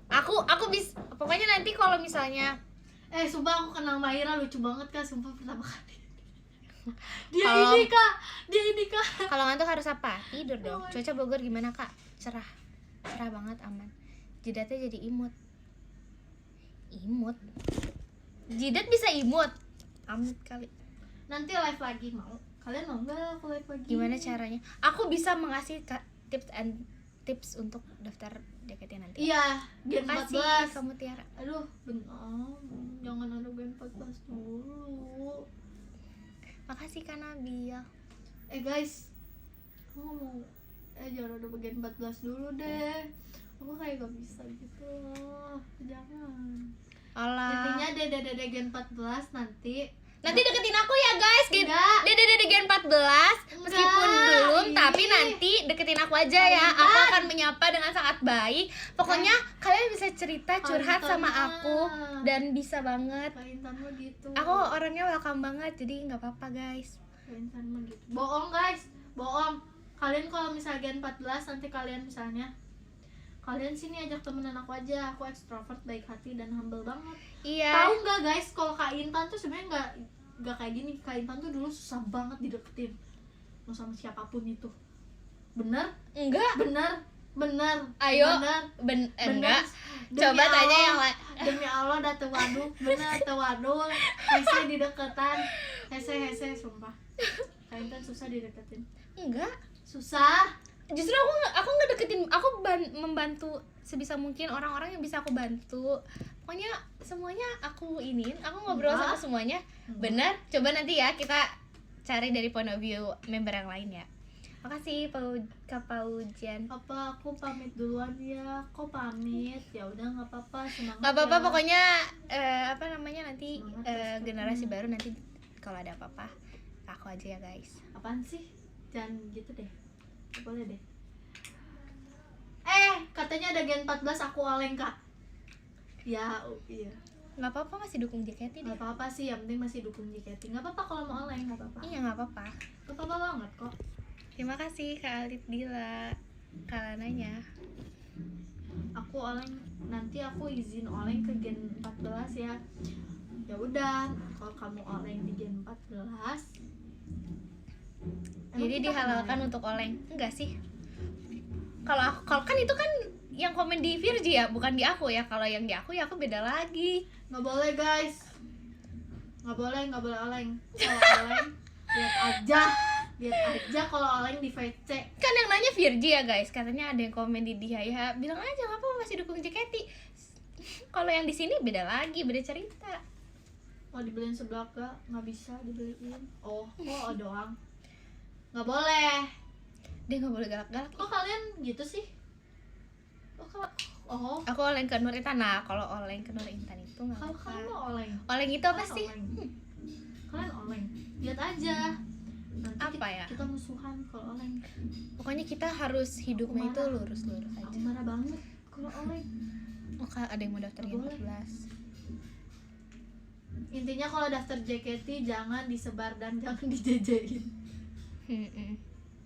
S1: Aku bisa. Pokoknya nanti kalau misalnya
S2: Sumpah aku kenal Mbak Ira lucu banget Kak, sumpah pertama kali. Dia
S1: Kalau-
S2: ini kak.
S1: kalau ngantuk harus apa? Tidur dong. Cuaca Bogor gimana Kak? Cerah. Cerah banget, aman. Jidatnya jadi imut. Imut. Jidat bisa imut. Amit kali.
S2: Nanti live lagi mau. Kalian mau nggak aku live lagi?
S1: Gimana caranya? Aku bisa mengasih tips untuk daftar JKT nanti.
S2: Iya, Gen
S1: Makasih
S2: 14.
S1: kamu Tiara.
S2: Aduh, benar. Jangan ada Gen 14 dulu.
S1: Makasih Kak Nabil.
S2: Guys, aku ngomong jangan udah bagian 14 dulu deh. Aku kayak gak bisa gitu loh. Jangan.
S1: Alah.
S2: Intinya dede gen 14 nanti
S1: Deketin aku ya guys.
S2: Enggak.
S1: Dede gen 14 meskipun belum, tapi nanti deketin aku aja ya. Aku akan menyapa dengan sangat baik. Pokoknya kalian bisa cerita, curhat sama aku dan bisa banget.
S2: Kak Intan mah gitu.
S1: Aku orangnya welcome banget, jadi nggak apa-apa guys.
S2: Kak Intan mah gitu. Bohong guys, bohong. Kalian kalau misalnya gen 14 nanti kalian misalnya kalian sini ajak temenan aku aja. Aku ekstrovert, baik hati dan humble banget.
S1: Iya.
S2: Tahu nggak guys, kalau Kak Intan tuh sebenarnya nggak kayak gini. Kak Intan tuh dulu susah banget dideketin mau sama siapapun itu. Bener?
S1: Enggak.
S2: Bener.
S1: Ayo.
S2: Bener.
S1: Enggak.
S2: Demi
S1: Coba tanya
S2: Allah,
S1: yang lain.
S2: Demi Allah dah tewaduh, bener tewaduh. Hese dideketan, hese sumpah. Kak Intan susah dideketin.
S1: Enggak.
S2: Susah.
S1: Justru aku ngedeketin, aku membantu sebisa mungkin orang-orang yang bisa aku bantu. Pokoknya semuanya aku aku ngobrol sama semuanya. Benar? Coba nanti ya kita cari dari point of view member yang lain ya. Makasih Kak Paujian.
S2: Apa aku pamit duluan ya? Kok pamit? Ya udah nggak apa-apa, semangat.
S1: Nggak apa-apa,
S2: ya.
S1: pokoknya nanti
S2: Semangat,
S1: generasi baru nanti kalau ada apa-apa aku aja ya guys.
S2: Apaan sih? Jangan gitu deh. Nggak boleh deh. Katanya ada gen 14 aku oleng Kak. Ya, iya.
S1: Nggak apa-apa, masih dukung JKT deh.
S2: Nggak apa-apa sih, yang penting masih dukung JKT. Nggak apa-apa kalau mau oleng, nggak apa-apa.
S1: Iya nggak apa-apa.
S2: Nggak apa-apa banget kok.
S1: Terima kasih Kak Alit Dila Kalananya.
S2: Aku oleng, nanti aku izin oleng ke gen 14 ya. Ya udah, kalau kamu oleng di gen 14.
S1: Jadi dihalalkan untuk oleng. Enggak sih. Kalau kan itu kan yang komen di Virgi ya, bukan di aku ya. Kalau yang di aku ya aku beda lagi.
S2: Nggak boleh guys. Nggak boleh oleng. Kalau oleng lihat aja kalau oleng di VC.
S1: Kan yang nanya Virgi ya guys, katanya ada yang komen di dia ya. Bilang aja nggak apa masih dukung JKT. Kalau yang di sini beda lagi, beda cerita.
S2: Mau dibeliin sebelah nggak bisa dibeliin. Oh doang. Nggak boleh.
S1: Dia nggak boleh galak-galak.
S2: Kok kalian gitu sih?
S1: Aku oleng ke Nur Intan. Nah, kalau oleng ke Nur Intan itu nggak
S2: Kalau
S1: apa-apa.
S2: kalian mau oleng.
S1: Oleng itu apa
S2: Kalian
S1: sih?
S2: oleng. Kalian oleng. Lihat aja. Nanti
S1: Apa ya?
S2: Kita musuhan kalau oleng.
S1: Pokoknya kita harus hidupnya
S2: Aku
S1: itu
S2: marah.
S1: lurus-lurus
S2: Aku
S1: aja.
S2: marah banget kalau oleng.
S1: Oh, Kak, ada yang mau daftar
S2: Nggak
S1: Gen
S2: boleh.
S1: 14.
S2: Intinya kalau daftar JKT jangan disebar dan jangan dijejein.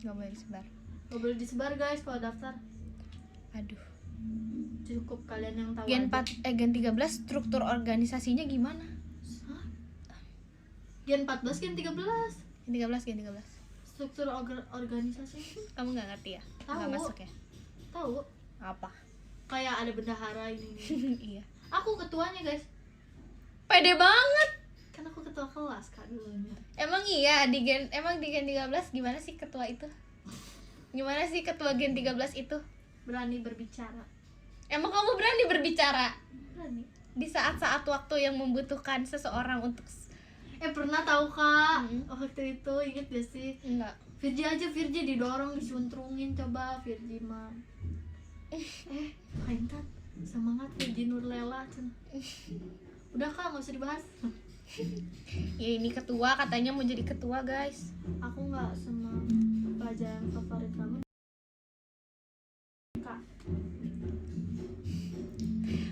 S1: Nggak boleh disebar.
S2: Gak boleh disebar guys kalau daftar.
S1: Aduh.
S2: Cukup kalian yang tahu
S1: Gen
S2: aja.
S1: 13 struktur organisasinya gimana?
S2: Hah? Gen 14, Gen 13.
S1: Gen 13.
S2: Struktur organisasi.
S1: Kamu nggak ngerti ya?
S2: Tahu.
S1: Nggak masuk ya?
S2: Tahu?
S1: Apa?
S2: Kayak ada bendahara ini.
S1: Iya.
S2: Aku ketuanya guys.
S1: Pede banget.
S2: Kan aku ketua kelas kan dulunya.
S1: Emang iya di Gen 13 gimana sih ketua itu? Gimana sih ketua Gen 13 itu?
S2: Berani berbicara.
S1: Emang kamu berani berbicara
S2: Berani.
S1: di saat-saat waktu yang membutuhkan seseorang untuk
S2: Pernah tahu Kak? Waktu itu inget gak sih?
S1: enggak?
S2: Virgi didorong, disuntrungin coba Virgi mah. Kak Intan, semangat Virgi Nurlela. Udah Kak, nggak usah dibahas.
S1: Ya ini ketua katanya mau jadi ketua guys.
S2: Aku nggak sama pelajaran favorit kamu Kak.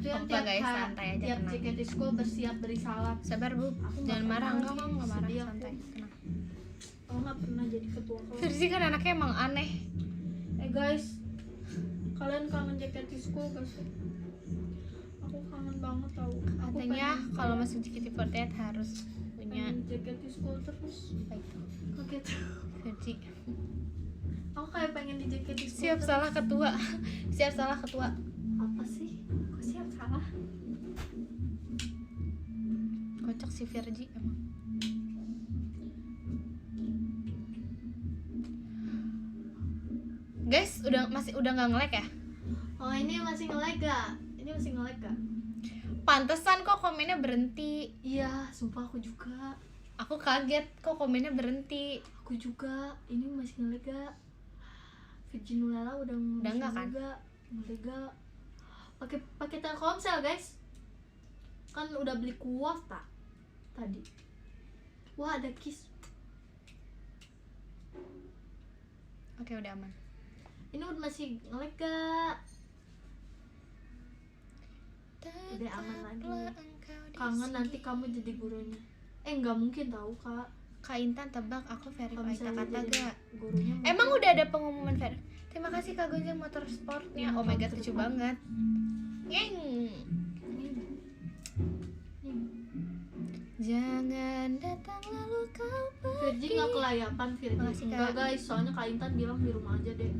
S2: Itu yang
S1: Apa, guys, santai aja,
S2: tiap
S1: tenang.
S2: JKT School bersiap beri salam.
S1: Sabar bu,
S2: Aku nggak
S1: jangan marah.
S2: pernah
S1: Enggak,
S2: lagi,
S1: kamu nggak marah,
S2: sedih aku.
S1: santai, tenang.
S2: Aku nggak pernah jadi ketua kelas.
S1: Virgi kan anaknya emang aneh.
S2: Guys, kalian kangen JKT School gak sih? Aku kangen banget tau. Aku
S1: Katanya
S2: pengen-
S1: kalau masuk JKT48 harus punya
S2: pengen JKT School terus.
S1: apa itu?
S2: Kaget.
S1: Virgi.
S2: Aku kayak pengen di JKT School.
S1: Siap
S2: terus.
S1: salah ketua. Siap salah ketua.
S2: Apa sih? Kok siap salah?
S1: Kocak si Virgi emang. Guys, udah nggak nge-lag ya?
S2: Oh ini masih nge-lag gak? Ini masih nge-lag gak?
S1: Pantesan kok komennya berhenti.
S2: Iya, sumpah aku juga.
S1: Aku kaget kok komennya berhenti.
S2: Aku juga, ini masih ngelega. Virginulela udah
S1: enggak kan?
S2: Ngelega. Pakai Telkomsel, guys. Kan udah beli kuota tadi. Wah, ada kiss.
S1: Oke, udah aman.
S2: Ini udah masih ngelega. Udah aman lagi. Kangen nanti kamu jadi gurunya. Nggak mungkin tahu, Kak.
S1: Kak Intan tebak aku
S2: Kalau
S1: verify
S2: misalnya
S1: kata
S2: jadi
S1: gak?
S2: gurunya
S1: Emang udah ada pengumuman terima kasih Kak Gonjang Motorsportnya. Oh my god, lucu banget. Yeng. Jangan datang lalu kau
S2: Virgi
S1: pergi.
S2: nggak kelayapan, Virgi.
S1: Makasih, Kak.
S2: Enggak, guys, soalnya Kak Intan bilang di rumah aja deh.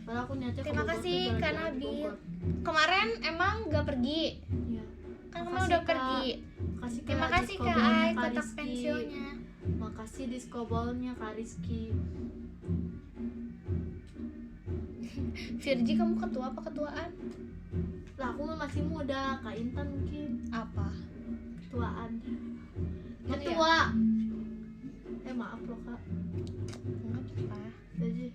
S2: Padahal aku niatnya ke
S1: Terima
S2: Bogor
S1: kasih,
S2: tuh
S1: Kak
S2: jalan-jalan di
S1: Nabil.
S2: Bogor.
S1: Kemarin emang gak pergi.
S2: Iya.
S1: Kan
S2: Makasih,
S1: kemarin udah
S2: Kak.
S1: pergi.
S2: Makasih,
S1: Terima
S2: Kak,
S1: kasih Kak
S2: diskobolnya,
S1: Ai,
S2: Kak
S1: kotak
S2: Rizky.
S1: pensilnya.
S2: Makasih diskobolnya, Kak Rizky.
S1: Virgi, kamu ketua apa ketuaan?
S2: Lah, aku masih muda, Kak Intan mungkin
S1: Apa?
S2: ketuaan.
S1: Emang
S2: Ketua. Maaf loh, Kak.
S1: Enggak apa.
S2: Jadi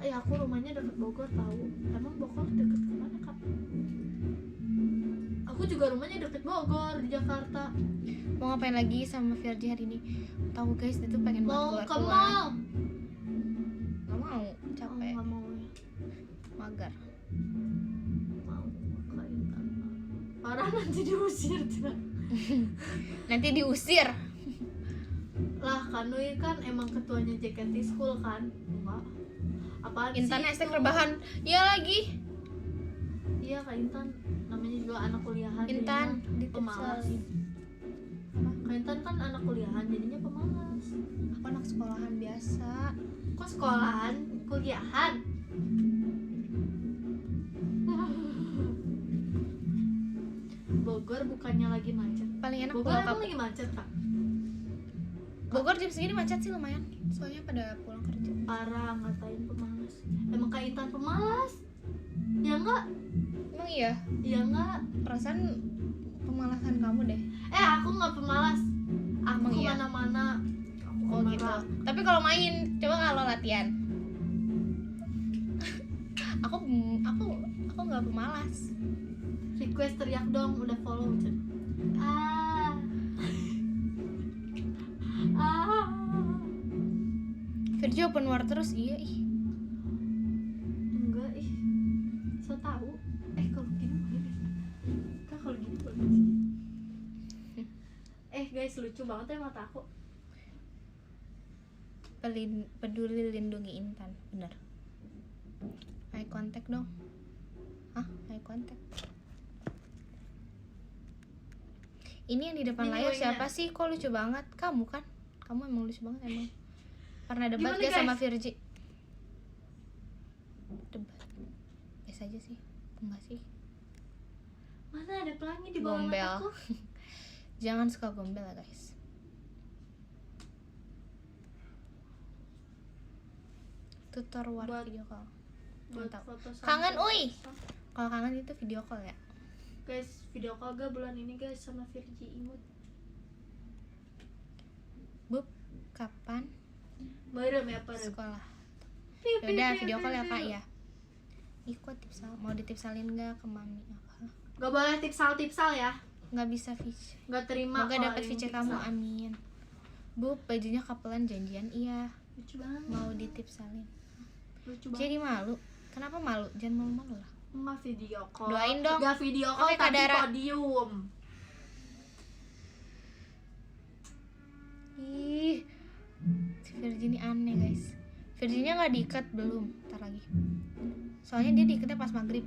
S2: aku rumahnya deket Bogor tahu. Emang Bogor deket kemana, Kak? Aku juga rumahnya deket Bogor di Jakarta.
S1: Mau ngapain lagi sama Virgi hari ini? Tahu guys, dia tuh pengen
S2: Mau
S1: banget
S2: ke
S1: keluar-keluar.
S2: mall.
S1: Gak mau, capek,
S2: Nggak mau ya.
S1: magar.
S2: Mau Kak Intan. Parah, nanti diusir tuh.
S1: Nanti diusir.
S2: Lah, Kanui kan emang ketuanya JKT School kan? Enggak. Apaan sih
S1: Intan hashtag
S2: itu?
S1: rebahan. Iya lagi.
S2: Iya, Kak Intan namanya juga anak kuliahan.
S1: Intan
S2: jadinya
S1: di
S2: pemalas. Kak Intan kan anak kuliahan jadinya pemalas.
S1: Aku anak sekolahan biasa.
S2: Kok sekolahan? Kuliahan? Bogor bukannya lagi macet.
S1: Paling enak
S2: Bogor
S1: pulang
S2: emang
S1: kampung.
S2: lagi macet, Kak?
S1: Bogor jam segini macet sih lumayan. Soalnya pada pulang kerja.
S2: Parah, ngatain pemalas. Emang Kak Intan pemalas? Ya enggak?
S1: Emang iya?
S2: Ya enggak?
S1: Perasaan pemalasan kamu deh.
S2: Aku nggak pemalas. Aku
S1: Emang iya?
S2: kemana-mana. Aku
S1: Oh gitu.
S2: kemana.
S1: Tapi kalau main, coba kalau latihan. aku nggak pemalas.
S2: Request teriak dong, udah follow. Cen. Ah. Ah.
S1: Virgi open war terus, iya ih.
S2: Enggak ih. So tahu. Kalau gini boleh. Kak, kalau gini boleh. Guys, lucu banget ya mata aku.
S1: Peduli lindungi Intan, bener. Eye contact dong. Hah? Eye contact. Ini yang di depan
S2: Ini
S1: layar
S2: wingnya.
S1: siapa sih? Kok lucu banget? Kamu kan? Kamu emang lucu banget emang. Pernah debat
S2: Gimana,
S1: gak sama
S2: guys?
S1: Virgi? Debat. Biasa aja sih. Enggak sih.
S2: Mana ada pelangi di bawah
S1: Gombel.
S2: mataku?
S1: Jangan suka gombel ya guys. Tutor war
S2: Buat-
S1: video call.
S2: Buat
S1: Mantap.
S2: foto sama
S1: Kangen,
S2: foto.
S1: uy. Kalau kangen itu video call ya.
S2: Guys, video call gak bulan ini guys sama Virgi imut.
S1: Bub, kapan
S2: Merem ya, parem.
S1: sekolah? Yaudah video call ya kak ya. Ih kok tipsal, mau ditipsalin gak ke mami? Apa?
S2: Gak boleh tipsal ya.
S1: Nggak bisa VC.
S2: Gak terima.
S1: Semoga
S2: kalau
S1: dapat
S2: ada
S1: VC
S2: yang
S1: kamu,
S2: tipsal.
S1: amin. Bub, bajunya kapelan janjian, iya.
S2: Lucu banget.
S1: Mau ditipsalin.
S2: Lucu banget.
S1: Jadi malu. Kenapa malu? Jangan malu-malu lah.
S2: Enggak video call.
S1: Doain dong.
S2: Gak video call
S1: Oke, Kak
S2: tapi
S1: Dara.
S2: podium.
S1: Ih, si Virgi ini aneh guys. Virginya nggak diikat belum, ntar lagi. Soalnya dia diikatnya pas maghrib.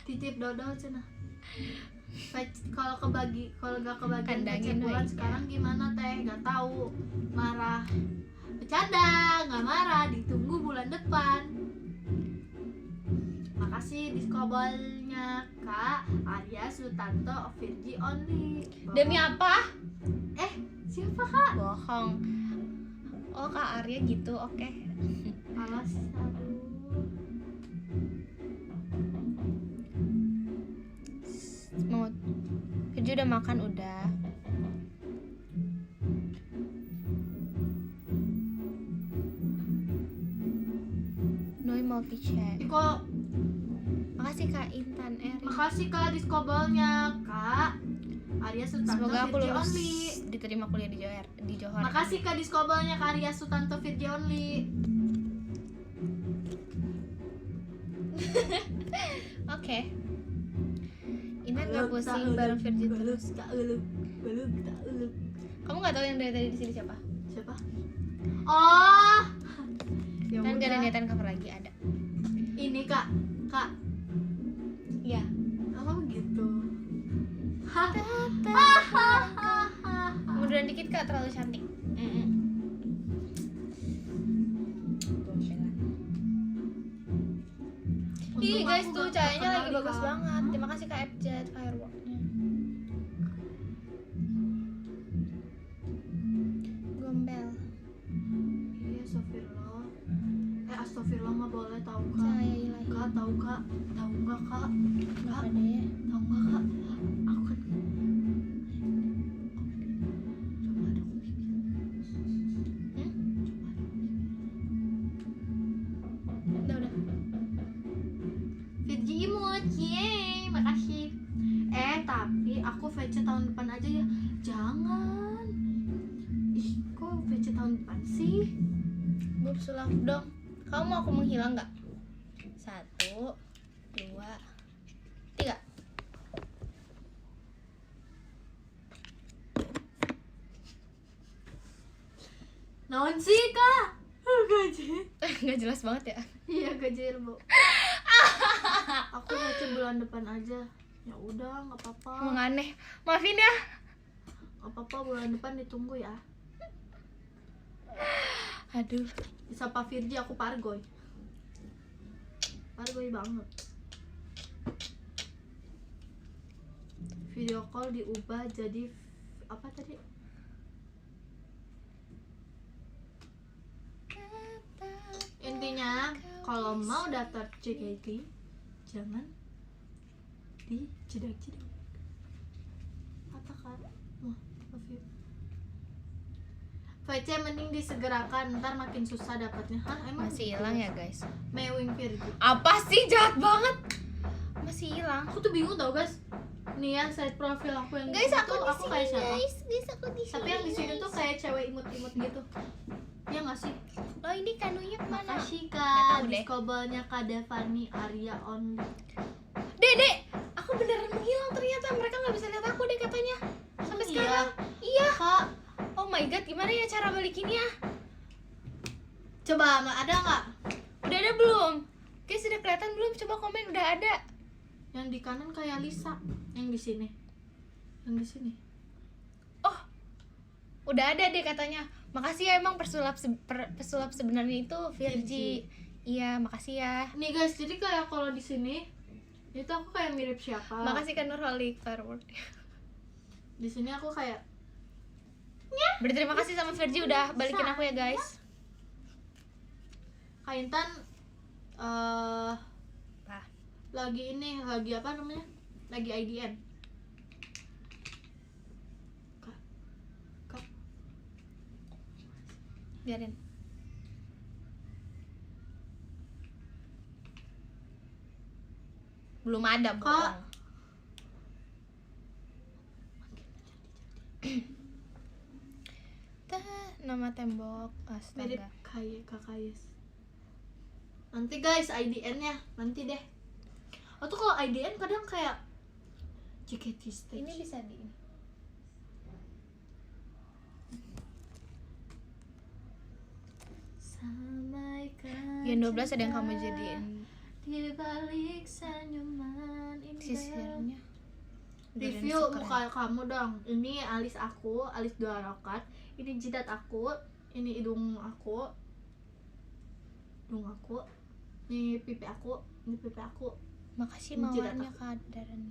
S2: Titip dodo cenah. Kalau gak kebagian
S1: Kandangin
S2: pecek bulan
S1: aja.
S2: sekarang gimana teh? Gak tahu. Marah. Bercanda, nggak marah. Ditunggu bulan depan. Makasih diskobolnya Kak Arya Sutanto Virgi Only.
S1: Demi apa?
S2: Siapa Kak?
S1: Bohong. Oh Kak Arya gitu, oke.
S2: Alas, aduh.
S1: Firji udah makan udah. Noi multi chat.
S2: Kok
S1: Makasih Kak Intan Eri.
S2: makasih Kak diskobolnya Kak Arya Sutanto
S1: Semoga aku
S2: Virgi
S1: lulus
S2: Only.
S1: diterima kuliah di Johor.
S2: Makasih Kak diskobolnya Kak Arya Sutanto Virgi Only.
S1: Oke. Intan gak pusing bareng Virgi terus. Kamu gak tahu yang dari tadi di sini siapa?
S2: Siapa? Oh. Ya
S1: Kan gak ada
S2: udah.
S1: niatan cover lagi, ada.
S2: Ini Kak. Kak.
S1: Iya.
S2: Apa begitu? Hah.
S1: Munduran dikit Kak, terlalu cantik. Ih guys tuh cahayanya lagi bagus banget. Terima kasih Kak FJ fireworknya. Gombel.
S2: Iya, astagfirullah. Astagfirullah mah boleh tahu Kak.
S1: Cahaya ilahi.
S2: Kak, tahu Kak? Tahu enggak Kak?
S1: Gak ada ya.
S2: Tahu enggak Kak? Aku kan coba ada kopi.
S1: Udah.
S2: Virgi imut, yeay, makasih. Tapi aku VC tahun depan aja ya. Jangan. Ih, kok VC tahun depan sih?
S1: Gue sulap dong. Kamu mau aku menghilang nggak? 1, 2, 3.
S2: Naon sih Kak? Gaji.
S1: Nggak jelas banget ya.
S2: Iya gaji Bu. Aku VC bulan depan aja. Ya udah, nggak apa-apa.
S1: Emang aneh. Maafin ya.
S2: Nggak apa-apa, bulan depan ditunggu ya.
S1: Aduh.
S2: Sapa Virgi aku pargoy. Pargoy banget. Video call diubah jadi apa tadi? Intinya kalau mau daftar JKT jangan dijedak-jedak. Apa Kak? Wah, View. VC mending disegerakan, ntar makin susah dapatnya. Hah, emang
S1: Masih hilang ya guys.
S2: Mewing Virgi.
S1: Apa sih, jahat banget. Masih hilang.
S2: Aku tuh bingung tau guys. Nih ya side profil aku yang
S1: Guys,
S2: di sini
S1: aku
S2: tuh,
S1: di
S2: aku
S1: sini
S2: kayak siapa?
S1: guys. Guys, aku di sini.
S2: Tapi yang di sini tuh kayak cewek imut-imut gitu. Iya nggak sih?
S1: Lo ini kanunya kemana?
S2: Makasih
S1: Nggak
S2: Kak.
S1: tahu deh.
S2: Diskobolnya Kak Devani Arya Only.
S1: Dek, aku beneran menghilang ternyata. Mereka nggak bisa lihat aku deh katanya. Sampai
S2: Iya.
S1: sekarang. Iya.
S2: Kak,
S1: Oh my god, gimana ya cara balikinnya?
S2: coba ada nggak?
S1: Udah ada belum? Guys, udah kelihatan belum? Coba komen, udah ada.
S2: Yang di kanan kayak Lisa, yang di sini. Yang di sini.
S1: Oh, udah ada deh katanya. Makasih ya, emang pesulap sebenarnya itu Virgi. Iya, makasih ya.
S2: Nih guys, jadi kayak kalau di sini itu aku kayak mirip siapa?
S1: Makasih kan Nurholik Firework.
S2: Di sini aku kayak
S1: Berterima kasih sama Virgi udah balikin aku ya guys.
S2: Kak Intan
S1: Apa?
S2: lagi apa namanya? Lagi IDN. Kak.
S1: Biarin. Belum ada,
S2: Kak.
S1: bohong. Nama tembok,
S2: Mirip
S1: astaga.
S2: Kak Kayes. Nanti guys IDN-nya nanti deh. Oh tuh kalau IDN kadang kayak JKT stage.
S1: Ini bisa di Gen 12 ada yang kamu jadiin
S2: di balik senyuman indah.
S1: sisirnya.
S2: Review muka kamu dong. Ini alis aku, alis 2 rokat. Ini jidat aku, ini hidung aku. Ini pipi aku, ini pipi aku.
S1: Makasih
S2: Ini jidat
S1: mawarnya
S2: aku.
S1: kadaran.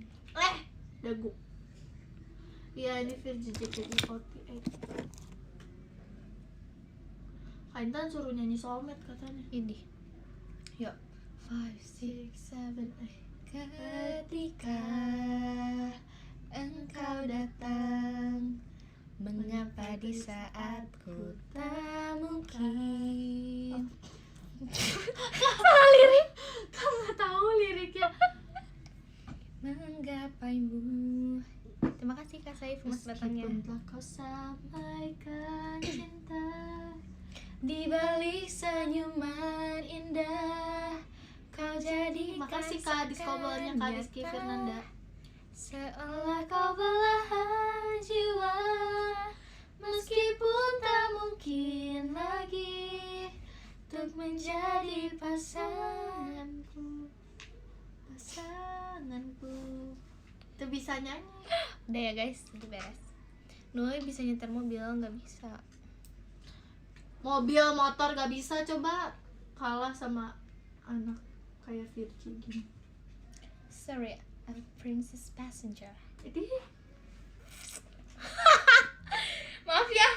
S2: Dagu. Iya, ini Virgin JKT48. Kak Intan suruh nyanyi soulmate katanya.
S1: Ini. Yuk. 5, 6, 7, 8. Ketika engkau datang. Mengapa di saat ku tak mungkin.
S2: Salah lirik. Kamu nggak tahu liriknya.
S1: Menggapaimu. Terima kasih Kak Saif mas datangnya.
S2: Meskipun telah kau sampaikan cinta,
S1: Di balik senyuman indah, kau jadikan
S2: makasih Kak diskobolnya Kak Rizky
S1: nyata.
S2: Firnanda.
S1: Seolah kau belahan jiwa, meskipun tak mungkin lagi untuk menjadi pasanganku.
S2: Pasanganku. Itu bisa nyanyi.
S1: Udah ya guys, itu beres. Nui bisa nyetir mobil, nggak bisa.
S2: Mobil motor gak bisa, coba kalah sama anak kayak Virgi gini.
S1: Sorry, I'm a princess passenger.
S2: Jadi
S1: Maaf ya.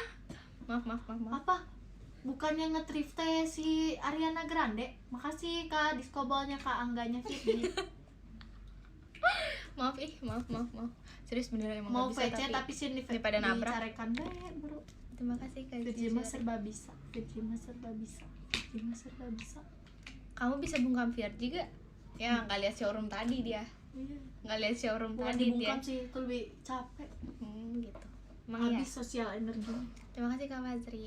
S1: Maaf.
S2: apa? Bukannya nge-thrift teh si Ariana Grande. Makasih Kak diskobolnya Kak Angganya Fitri.
S1: Maaf. Serius beneran emang
S2: Mau
S1: nggak
S2: VC
S1: bisa,
S2: tapi sini
S1: daripada nabrak.
S2: dicarekan bae, bro.
S1: Terima kasih Kak.
S2: Virgi mah
S1: Jujur.
S2: serba bisa. Virgi mah serba bisa. Virgi mah serba bisa.
S1: Kamu bisa bungkam Virgi gak? Ya nggak lihat showroom tadi dia.
S2: Iya.
S1: Nggak lihat showroom
S2: Bukan
S1: tadi dia.
S2: dibungkam sih, itu lebih capek.
S1: Gitu. Emang ya.
S2: Habis sosial energinya.
S1: Terima kasih Kak Fazri.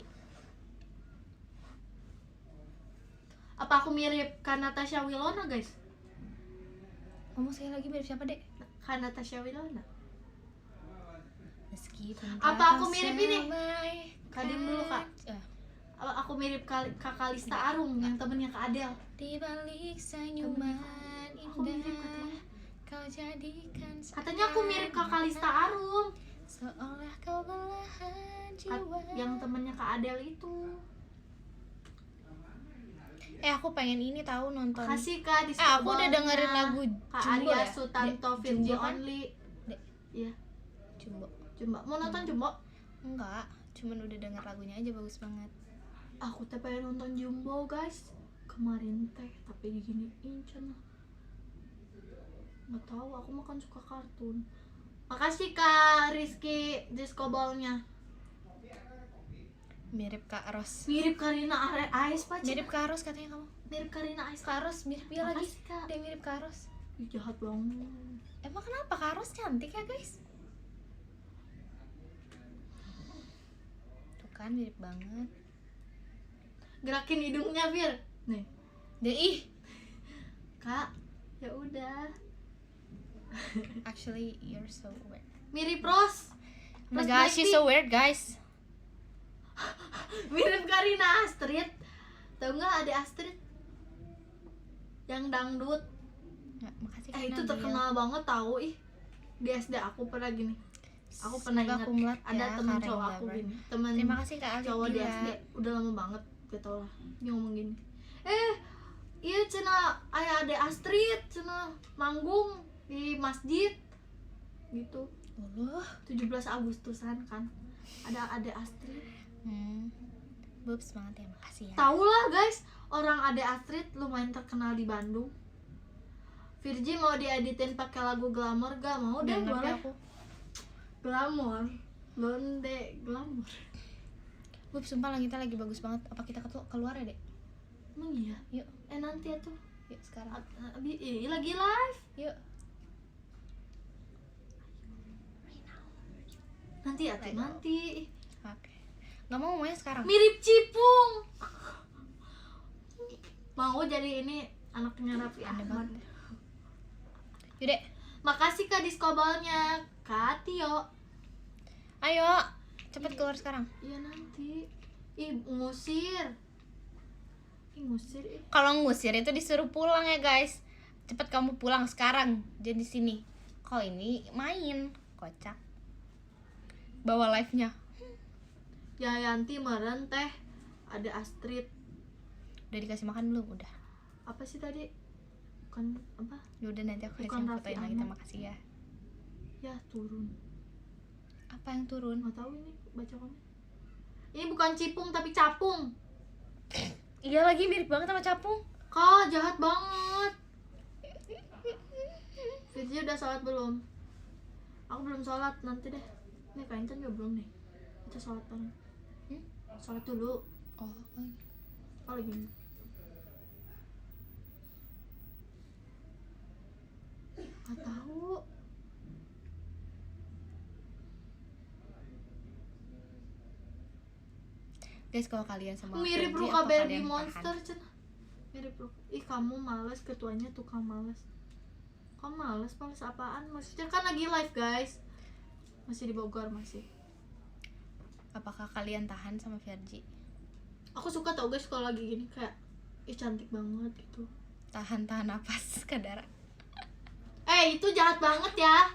S2: Apa aku mirip Kak Natasha Wilona, guys?
S1: Ngomong sekali lagi mirip siapa dek?
S2: Kak Natasha Wilona.
S1: Meskipun
S2: Apa aku
S1: kau
S2: mirip ini?
S1: sampai
S2: Kadim dulu, Kak. Apa aku mirip Kak Kalista Arum yang temennya Kak Adele?
S1: Di balik senyuman
S2: Aku mirip
S1: indah,
S2: katanya.
S1: kau jadikan
S2: Katanya aku mirip Kak Kalista Arum.
S1: seolah kau belahan jiwa.
S2: Yang temennya Kak Adele itu.
S1: Aku pengen ini tahu nonton.
S2: Makasih Kak di
S1: Aku udah dengerin lagu
S2: Kak
S1: Jumbo
S2: Arya
S1: ya?
S2: Sutanto
S1: Dek,
S2: Virgi
S1: Jumbo kan?
S2: Only.
S1: Dek.
S2: Iya,
S1: Jumbo.
S2: Jumbo. Mau nonton Jumbo?
S1: Enggak, cuman udah denger lagunya aja bagus banget.
S2: Aku teh pengen nonton Jumbo, guys. Kemarin teh tapi diginiin cenah. Nggak tahu, aku makan suka kartun. Makasih Kak Rizky diskoballnya.
S1: Mirip Kak Ros.
S2: Mirip Karina Ais Pak.
S1: Mirip Kak Ros katanya kamu.
S2: Mirip Karina Ais.
S1: Kak Ros mirip dia lagi.
S2: Makasih, Kak.
S1: Dia mirip Kak Ros.
S2: Ih, jahat banget.
S1: Emang kenapa Kak Ros cantik ya guys? Tuh kan mirip banget.
S2: Gerakin hidungnya, Fir. Nih,
S1: Dia ih.
S2: Kak. Ya udah.
S1: Actually you're so weird.
S2: Mirip Rose.
S1: Oh my
S2: Rose
S1: gosh, she's so weird guys.
S2: Mirip Karina Astrid. Tahu nggak Ade Astrid? Yang dangdut.
S1: Ya, makasih Kak
S2: Itu
S1: Nabil.
S2: terkenal banget tahu ih. Di SD aku pernah gini. Aku pernah
S1: Semoga
S2: ingat
S1: kumlat
S2: ada
S1: ya,
S2: temen
S1: Karen
S2: cowok aku
S1: Lover.
S2: gini. Temen
S1: Terima kasih Kak Alif
S2: cowok di
S1: Dila.
S2: SD. Udah lama banget, gak tau lah. Dia ngomong gini. Iya cina ayah Ade Astrid cina manggung di masjid gitu.
S1: Allah.
S2: 17 Agustusan kan. Ada Ade Astrid.
S1: Boobs banget ya, makasih ya.
S2: Tahu lah guys, orang Ade Astrid lumayan terkenal di Bandung. Virgi mau dieditin pakai lagu Glamour gak? Mau deh,
S1: Udah ngerti
S2: boleh.
S1: aku.
S2: Glamour, Londe Glamour.
S1: Boobs sumpah langitnya lagi bagus banget. Apa kita keluar ya dek?
S2: Emang iya?
S1: Yuk,
S2: Nanti ya tuh.
S1: yuk sekarang.
S2: Ini lagi live.
S1: Yuk.
S2: Nanti ya tuh, nanti.
S1: Oke. Nggak mau ngomongnya sekarang.
S2: Mirip Cipung. Mau jadi ini anaknya Raffi
S1: Aneh
S2: Ahmad.
S1: banget. Yuk dek.
S2: Makasih Kak diskobalnya, Kak Tio.
S1: Ayo, cepet keluar sekarang.
S2: Iya nanti. Ih, ngusir. Ngusir.
S1: Kalau ngusir itu disuruh pulang ya guys. Cepet kamu pulang sekarang. Jadi sini. Kalau ini main, kocak. Bawa live-nya.
S2: Ya Yanti meren teh. Ada Astrid.
S1: Udah dikasih makan belum? Udah.
S2: Apa sih tadi? Bukan apa?
S1: Ya udah nanti aku
S2: Bukan
S1: kasih
S2: Raffi
S1: fotoin lagi.
S2: Ahmad.
S1: Terima kasih ya.
S2: Ya turun.
S1: Apa yang turun?
S2: Nggak tahu ini baca komen. Ini bukan Cipung tapi Capung.
S1: Iya lagi mirip banget sama capung.
S2: Kak jahat banget. Virgi udah sholat belum? Aku belum sholat, nanti deh. Nih Kak Intan juga belum nih. Kita sholat bareng. Sholat dulu.
S1: Oh,
S2: Oh lagi. Gak tahu.
S1: guys, kalau kalian sama
S2: Mirip
S1: Fergie,
S2: Ruka
S1: apa
S2: Barbie
S1: kalian
S2: Monster
S1: tahan?
S2: Cen. Mirip Ruka. Ih kamu males, ketuanya tukang males. Kamu males apaan? Maksudnya kan lagi live guys. Masih di Bogor masih.
S1: Apakah kalian tahan sama Fergie?
S2: Aku suka tau guys kalau lagi gini kayak ih cantik banget gitu.
S1: Tahan napas Kadara.
S2: Itu jahat banget ya.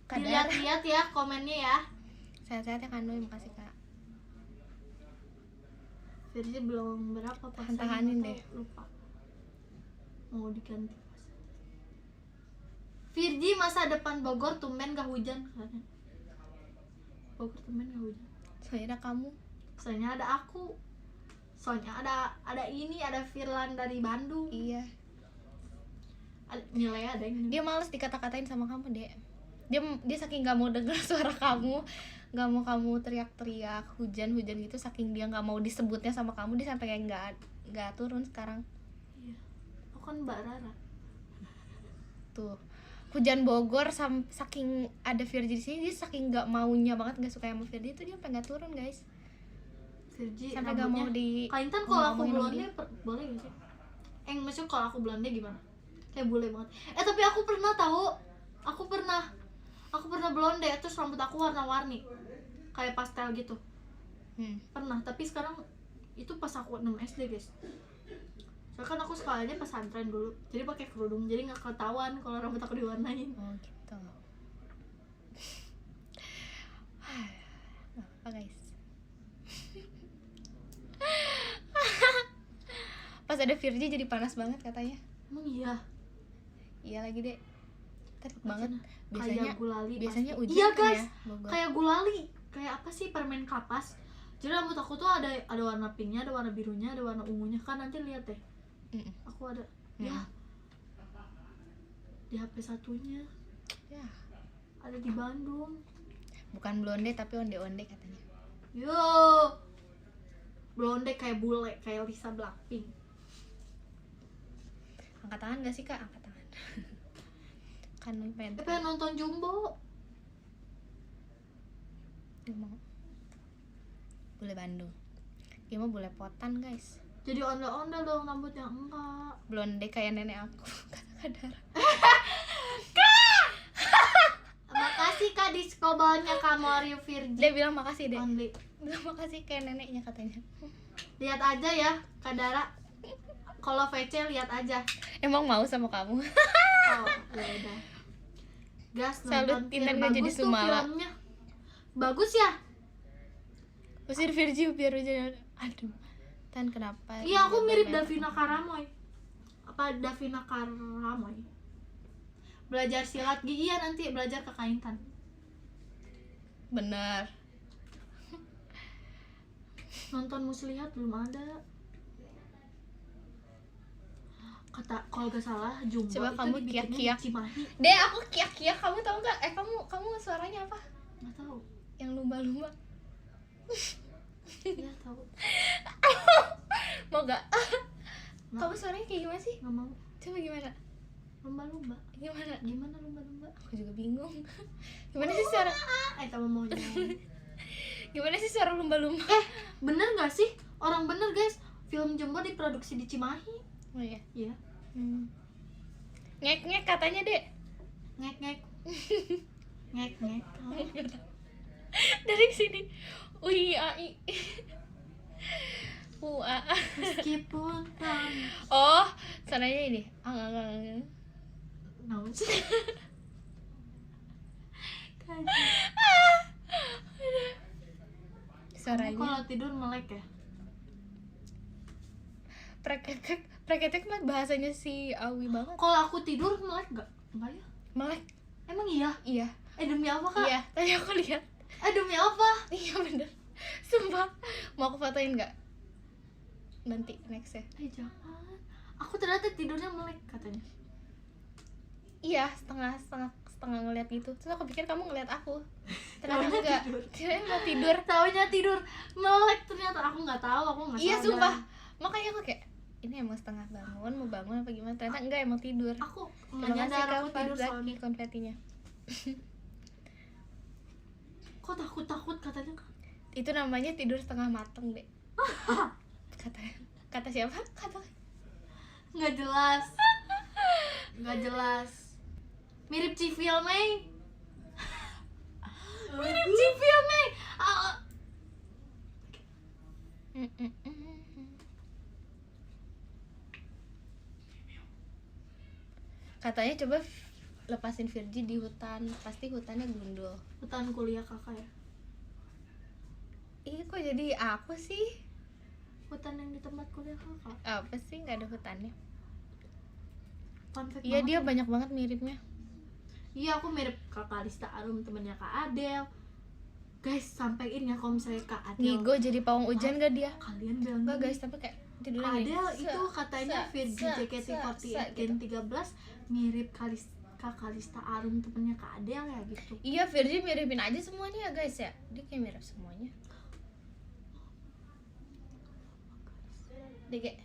S1: Kadara.
S2: Dilihat-lihat ya komennya ya.
S1: Sehat-sehat ya Kak Nui, makasih Kak.
S2: Versi belum berapa pas.
S1: Tahan-tahanin deh.
S2: Lupa. Mau diganti pas. Virgi masa depan Bogor tumben gak hujan katanya. Bogor tumben gak hujan.
S1: Soalnya ada kamu.
S2: Soalnya ada aku. Soalnya ada ini, ada Firlan dari Bandung.
S1: Iya.
S2: Nilai ada yang
S1: Dia males dikata-katain sama kamu, Dek. Dia saking gak mau denger suara kamu, gak mau kamu teriak-teriak hujan-hujan gitu, saking dia gak mau disebutnya sama kamu, dia sampai kayak gak turun sekarang.
S2: Iya. Aku kan Mbak Rara.
S1: Tuh. Hujan Bogor saking ada Virgi di sini, dia saking gak maunya banget, gak suka sama Virgi itu dia sampai gak turun, guys.
S2: Virgi
S1: Sampai gak mau di
S2: Kak Intan kalau aku
S1: ngomongin
S2: blonde boleh gak sih? Maksudnya kalau aku blonde gimana? Kayak boleh banget. Tapi aku pernah tahu. Aku pernah blonde terus rambut aku warna-warni. Kayak pastel gitu. Pernah, tapi sekarang itu pas aku 6 SD, guys. Soalnya kan aku sekolahnya pesantren dulu. Jadi pakai kerudung, jadi enggak ketahuan kalau rambut aku diwarnain.
S1: Oh, gitu. Gak apa guys. Pas ada Virgi jadi panas banget katanya.
S2: Emang iya.
S1: Iya lagi deh. Takut banget. Biasanya
S2: kayak gulali.
S1: Biasanya
S2: pasti.
S1: hujan
S2: Iya
S1: kan
S2: guys.
S1: ya, Bogor.
S2: Kayak gulali. Kayak apa sih, permen kapas. Jadi rambut aku tuh ada warna pinknya, ada warna birunya, ada warna ungunya. Kan nanti lihat deh. Aku ada. Ya. Di HP satunya.
S1: Ya.
S2: Ada di Bandung.
S1: Bukan blonde tapi onde-onde katanya.
S2: Yo. Blonde kayak bule, kayak Lisa Blackpink.
S1: Angkat tangan gak sih Kak? Angkat tangan. Kan pengen
S2: Pengen nonton Jumbo.
S1: Dia mau bule Bandung. Dia mau bule potan guys.
S2: Jadi ondel-ondel dong rambutnya. Enggak.
S1: Blonde kayak nenek aku. Kadar.
S2: Makasih Kak diskobalnya Kak Mario Virgi.
S1: Dia bilang makasih deh.
S2: Only.
S1: Bilang makasih kayak neneknya katanya.
S2: Lihat aja ya Kak Dara. Kalau VC lihat aja.
S1: Emang mau sama kamu?
S2: Oh, ya udah. Gas
S1: Salut,
S2: nonton
S1: Intan
S2: film.
S1: gak jadi
S2: Bagus tuh
S1: Sumala.
S2: filmnya. Bagus ya?
S1: Usir Virgi biar hujan. Aduh. Tan kenapa?
S2: Iya, aku mirip
S1: Bye-bye.
S2: Davina Karamoy. Apa Davina Karamoy? Belajar silat gigi ya, nanti belajar ke Kak Intan.
S1: Bener.
S2: Nonton Muslihat belum ada. Kata kalau gak salah Jumbo
S1: Coba
S2: itu
S1: kamu
S2: dibikinnya
S1: kiak-kiak.
S2: di Cimahi.
S1: Deh, aku kiak-kiak. Kamu tahu nggak? Kamu suaranya apa?
S2: Nggak tahu.
S1: Yang lumba-lumba.
S2: Iya tahu.
S1: Mau gak?
S2: Nggak.
S1: Kamu suaranya kayak gimana sih?
S2: Nggak mau.
S1: Coba gimana?
S2: Lumba-lumba.
S1: Gimana?
S2: Gimana lumba-lumba?
S1: Aku juga bingung. Gimana sih suara?
S2: Kamu mau nyanyi.
S1: Gimana sih suara lumba-lumba?
S2: Bener gak sih? Orang bener guys. Film Jumbo diproduksi di Cimahi.
S1: Oh iya.
S2: Iya.
S1: Ngek-ngek katanya, Dek.
S2: Ngek-ngek. Ngek-ngek.
S1: Dari sini. Ui, ai.
S2: Meskipun kami
S1: Oh, sananya ini. Ang.
S2: naon sih? Kamu
S1: Suaranya.
S2: kalau tidur melek ya?
S1: Preketek mah bahasanya si Awi banget.
S2: Kalau aku tidur melek gak? Enggak ya?
S1: Melek.
S2: Emang iya?
S1: Iya.
S2: Demi apa kak?
S1: Iya, tadi aku lihat.
S2: Demi apa?
S1: Iya bener. Sumpah. Mau aku fotoin nggak? Nanti next ya.
S2: Jangan. Aku ternyata tidurnya melek katanya.
S1: Iya, setengah setengah ngeliat gitu. Terus aku pikir kamu ngeliat aku, ternyata enggak, kirain mau tidur.
S2: Taunya tidur melek, ternyata aku nggak tahu, aku nggak
S1: Iya
S2: sadar.
S1: sumpah, makanya aku kayak ini emang setengah bangun, mau bangun apa gimana, ternyata enggak, emang tidur.
S2: Aku nggak
S1: Terima kasih
S2: nyadar
S1: Kak
S2: aku tidur
S1: Farzaki
S2: soalnya.
S1: konfetinya.
S2: Kok takut katanya Kak?
S1: Itu namanya tidur setengah mateng deh. Kata siapa? Kata
S2: Nggak jelas. Nggak jelas. Mirip Civil May. Mirip Civil May.
S1: katanya coba lepasin Virgi di hutan, pasti hutannya gundul.
S2: Hutan kuliah kakak ya?
S1: Ih kok jadi apa sih?
S2: Hutan yang di tempat kuliah kakak.
S1: Apa sih, nggak ada hutannya.
S2: Fun fact
S1: Iya
S2: banget
S1: dia
S2: ya.
S1: banyak banget miripnya.
S2: Iya aku mirip Kak Kalista Arum, temennya Kak Adel. Guys, sampein ya kalau misalnya Kak Adel
S1: Ngigo jadi pawang hujan gak dia?
S2: kalian bilang
S1: Enggak guys, tapi kayak tidur
S2: Kak
S1: lagi.
S2: Adel itu katanya Virgi JKT48 Gen 13 mirip Kak Kalista Arum, temennya Kak Adel ya gitu.
S1: Iya, Virgi miripin aja semuanya ya guys ya. Dia kayak mirip semuanya. Dege,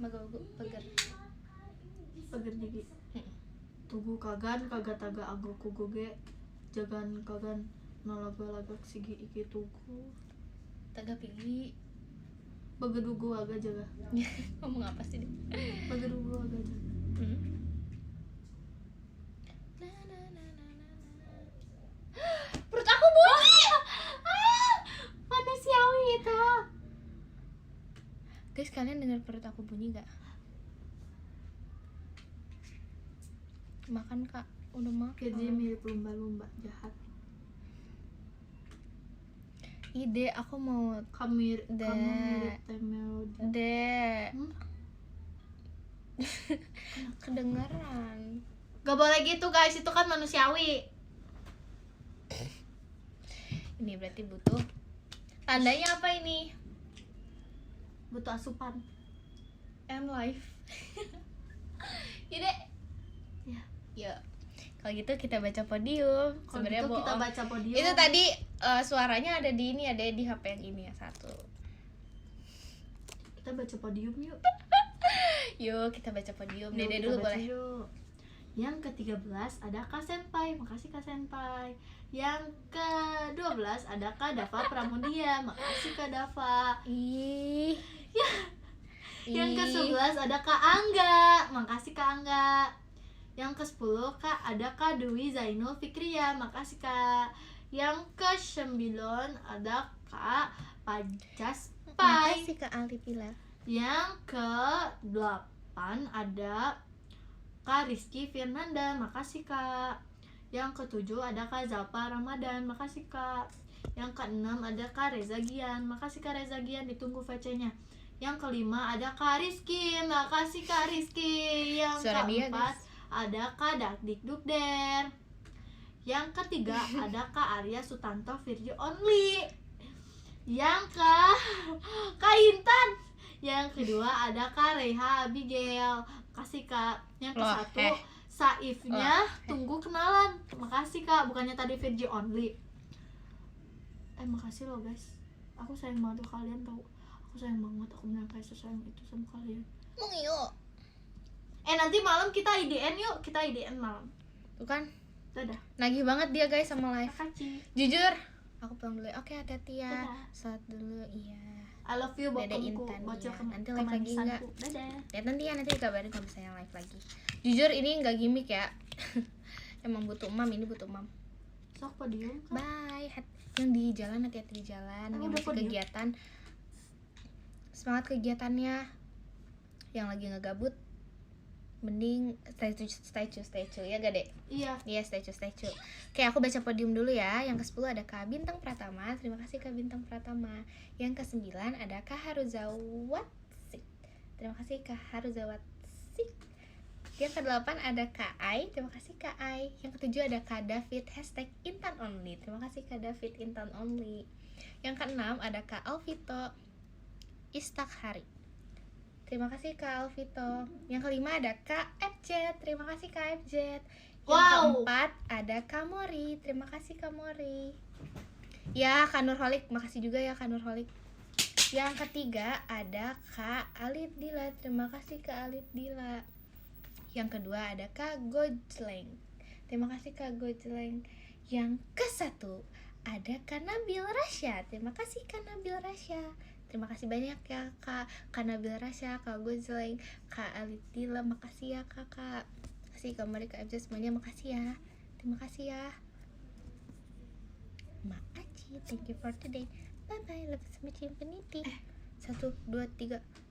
S1: magagu, peger.
S2: Peger gigi. Tugu kagan taga anggo kugoge jagan kagan nalaga-laga sigi iki tugu
S1: Taga pigi.
S2: bagedugu aga jaga
S1: Ngomong apa sih dia?
S2: bagedugu aga jaga.
S1: Perut aku bunyi.
S2: Manusiawi itu.
S1: Guys, kalian dengar perut aku bunyi gak? Makan kak, udah makan.
S2: Virgi mirip lumba-lumba jahat.
S1: Ide, aku mau
S2: Kamu mirip Teh Melody.
S1: Dek. Kedengeran.
S2: Gak boleh gitu guys, itu kan manusiawi.
S1: Ini berarti butuh. Tandanya apa ini?
S2: Butuh asupan.
S1: M life. Ide.
S2: Ya.
S1: Yuk. Kalau gitu kita baca podium.
S2: Kalau
S1: Sebenarnya
S2: gitu kita
S1: bohong.
S2: baca podium.
S1: Itu tadi suaranya ada di ini, ada di HP yang ini ya, satu.
S2: Kita baca podium yuk.
S1: Yuk kita baca podium.
S2: Yuk,
S1: Dede
S2: kita
S1: dulu
S2: baca
S1: boleh.
S2: yuk. Yang ke-13 ada Kak Senpai, makasih Kak Senpai. Yang ke-12 ada Kak Dava Pramudia, makasih Kak Dava.
S1: Ih.
S2: Yang ke-11 ada Kak Angga, makasih Kak Angga. Yang ke-10 Kak ada Kak Dwi Zainul Fikria, makasih Kak. Yang ke-9 ada Kak Pajas Pai.
S1: Makasih Kak Ali Pilar.
S2: Yang ke-8 ada Kak Rizky Firnanda, makasih Kak. Yang ke-7 ada Kak Zalpa Ramadan, makasih Kak. Yang ke-6 ada Kak Reza Gian, makasih Kak Reza Gian, ditunggu VC-nya. Yang ke-5 ada Kak Rizky, makasih Kak Rizky. Yang
S1: Suara dia,
S2: ke-4
S1: guys.
S2: ada Kak Dakdik Dukder. Yang ke-3 ada Kak Arya Sutanto Virgi Only. Yang Kak Intan. Yang kedua ada Kak Reha Abigail, makasih Kak. Yang
S1: Loh,
S2: ke-1 Saifnya tunggu kenalan, makasih Kak. Bukannya tadi Virgi Only. Makasih loh guys, aku sayang banget sama kalian tau. Aku sayang banget, aku beneran kayak sesayang itu sama kalian.
S1: Yuk.
S2: Nanti malam kita IDN yuk, kita IDN malam.
S1: Tuh kan,
S2: Dadah.
S1: nagih banget dia guys sama live.
S2: Makasih.
S1: Jujur, aku pulang dulu. Oke, hati-hati ya.
S2: Dadah.
S1: Salat dulu, iya.
S2: I love you
S1: Dada
S2: bokongku,
S1: Intan,
S2: bocil
S1: iya. Nanti live lagi
S2: kemanisanku. Dadah.
S1: Lihat nanti ya, nanti dikabarin kalau misalnya live lagi. Jujur ini nggak gimmick ya. Emang butuh umam, ini butuh umam.
S2: Sok podium Kak.
S1: Bye. Yang di jalan, hati-hati di jalan. Yang
S2: Udah
S1: masih
S2: podium.
S1: kegiatan, semangat kegiatannya. Yang lagi ngegabut, mending stay tune ya gak dek?
S2: Iya.
S1: Iya, stay tune. Oke, aku baca podium dulu ya. Yang ke-10 ada Kak Bintang Pratama. Terima kasih Kak Bintang Pratama. Yang ke-9 ada Kak Haruzawatsik. Terima kasih Kak Haruzawatsik. Yang ke-8 ada Kak Ai. Terima kasih Kak Ai. Yang ke-7 ada Kak David #IntanOnly. Terima kasih Kak David IntanOnly. Yang ke-6 ada Kak Alvito Istakhari. Terima kasih Kak Alvito. Yang ke-5 ada Kak FJ. Terima kasih Kak FJ.
S2: Wow.
S1: keempat ada Kamori. Terima kasih Kamori. Ya, Kak Nurholik, makasih juga ya Kak Nurholik. Yang ketiga ada Kak Alit Dila. Terima kasih Kak Alit Dila. Yang kedua ada Kak Gojleng. Terima kasih Kak Gojleng. Yang ke satu ada Kak Nabil Rasya. Terima kasih Kak Nabil Rasya. Terima kasih banyak ya Kak Nabil Rasya, Kak Gojleng, Kak Alit Dila. Makasih ya Kakak. Makasih Kak Mari, Kak FJ semuanya. Makasih ya. Terima kasih ya. Makasih. Thank you for today. Bye bye. Love you so much infinity. 1, 2, 3.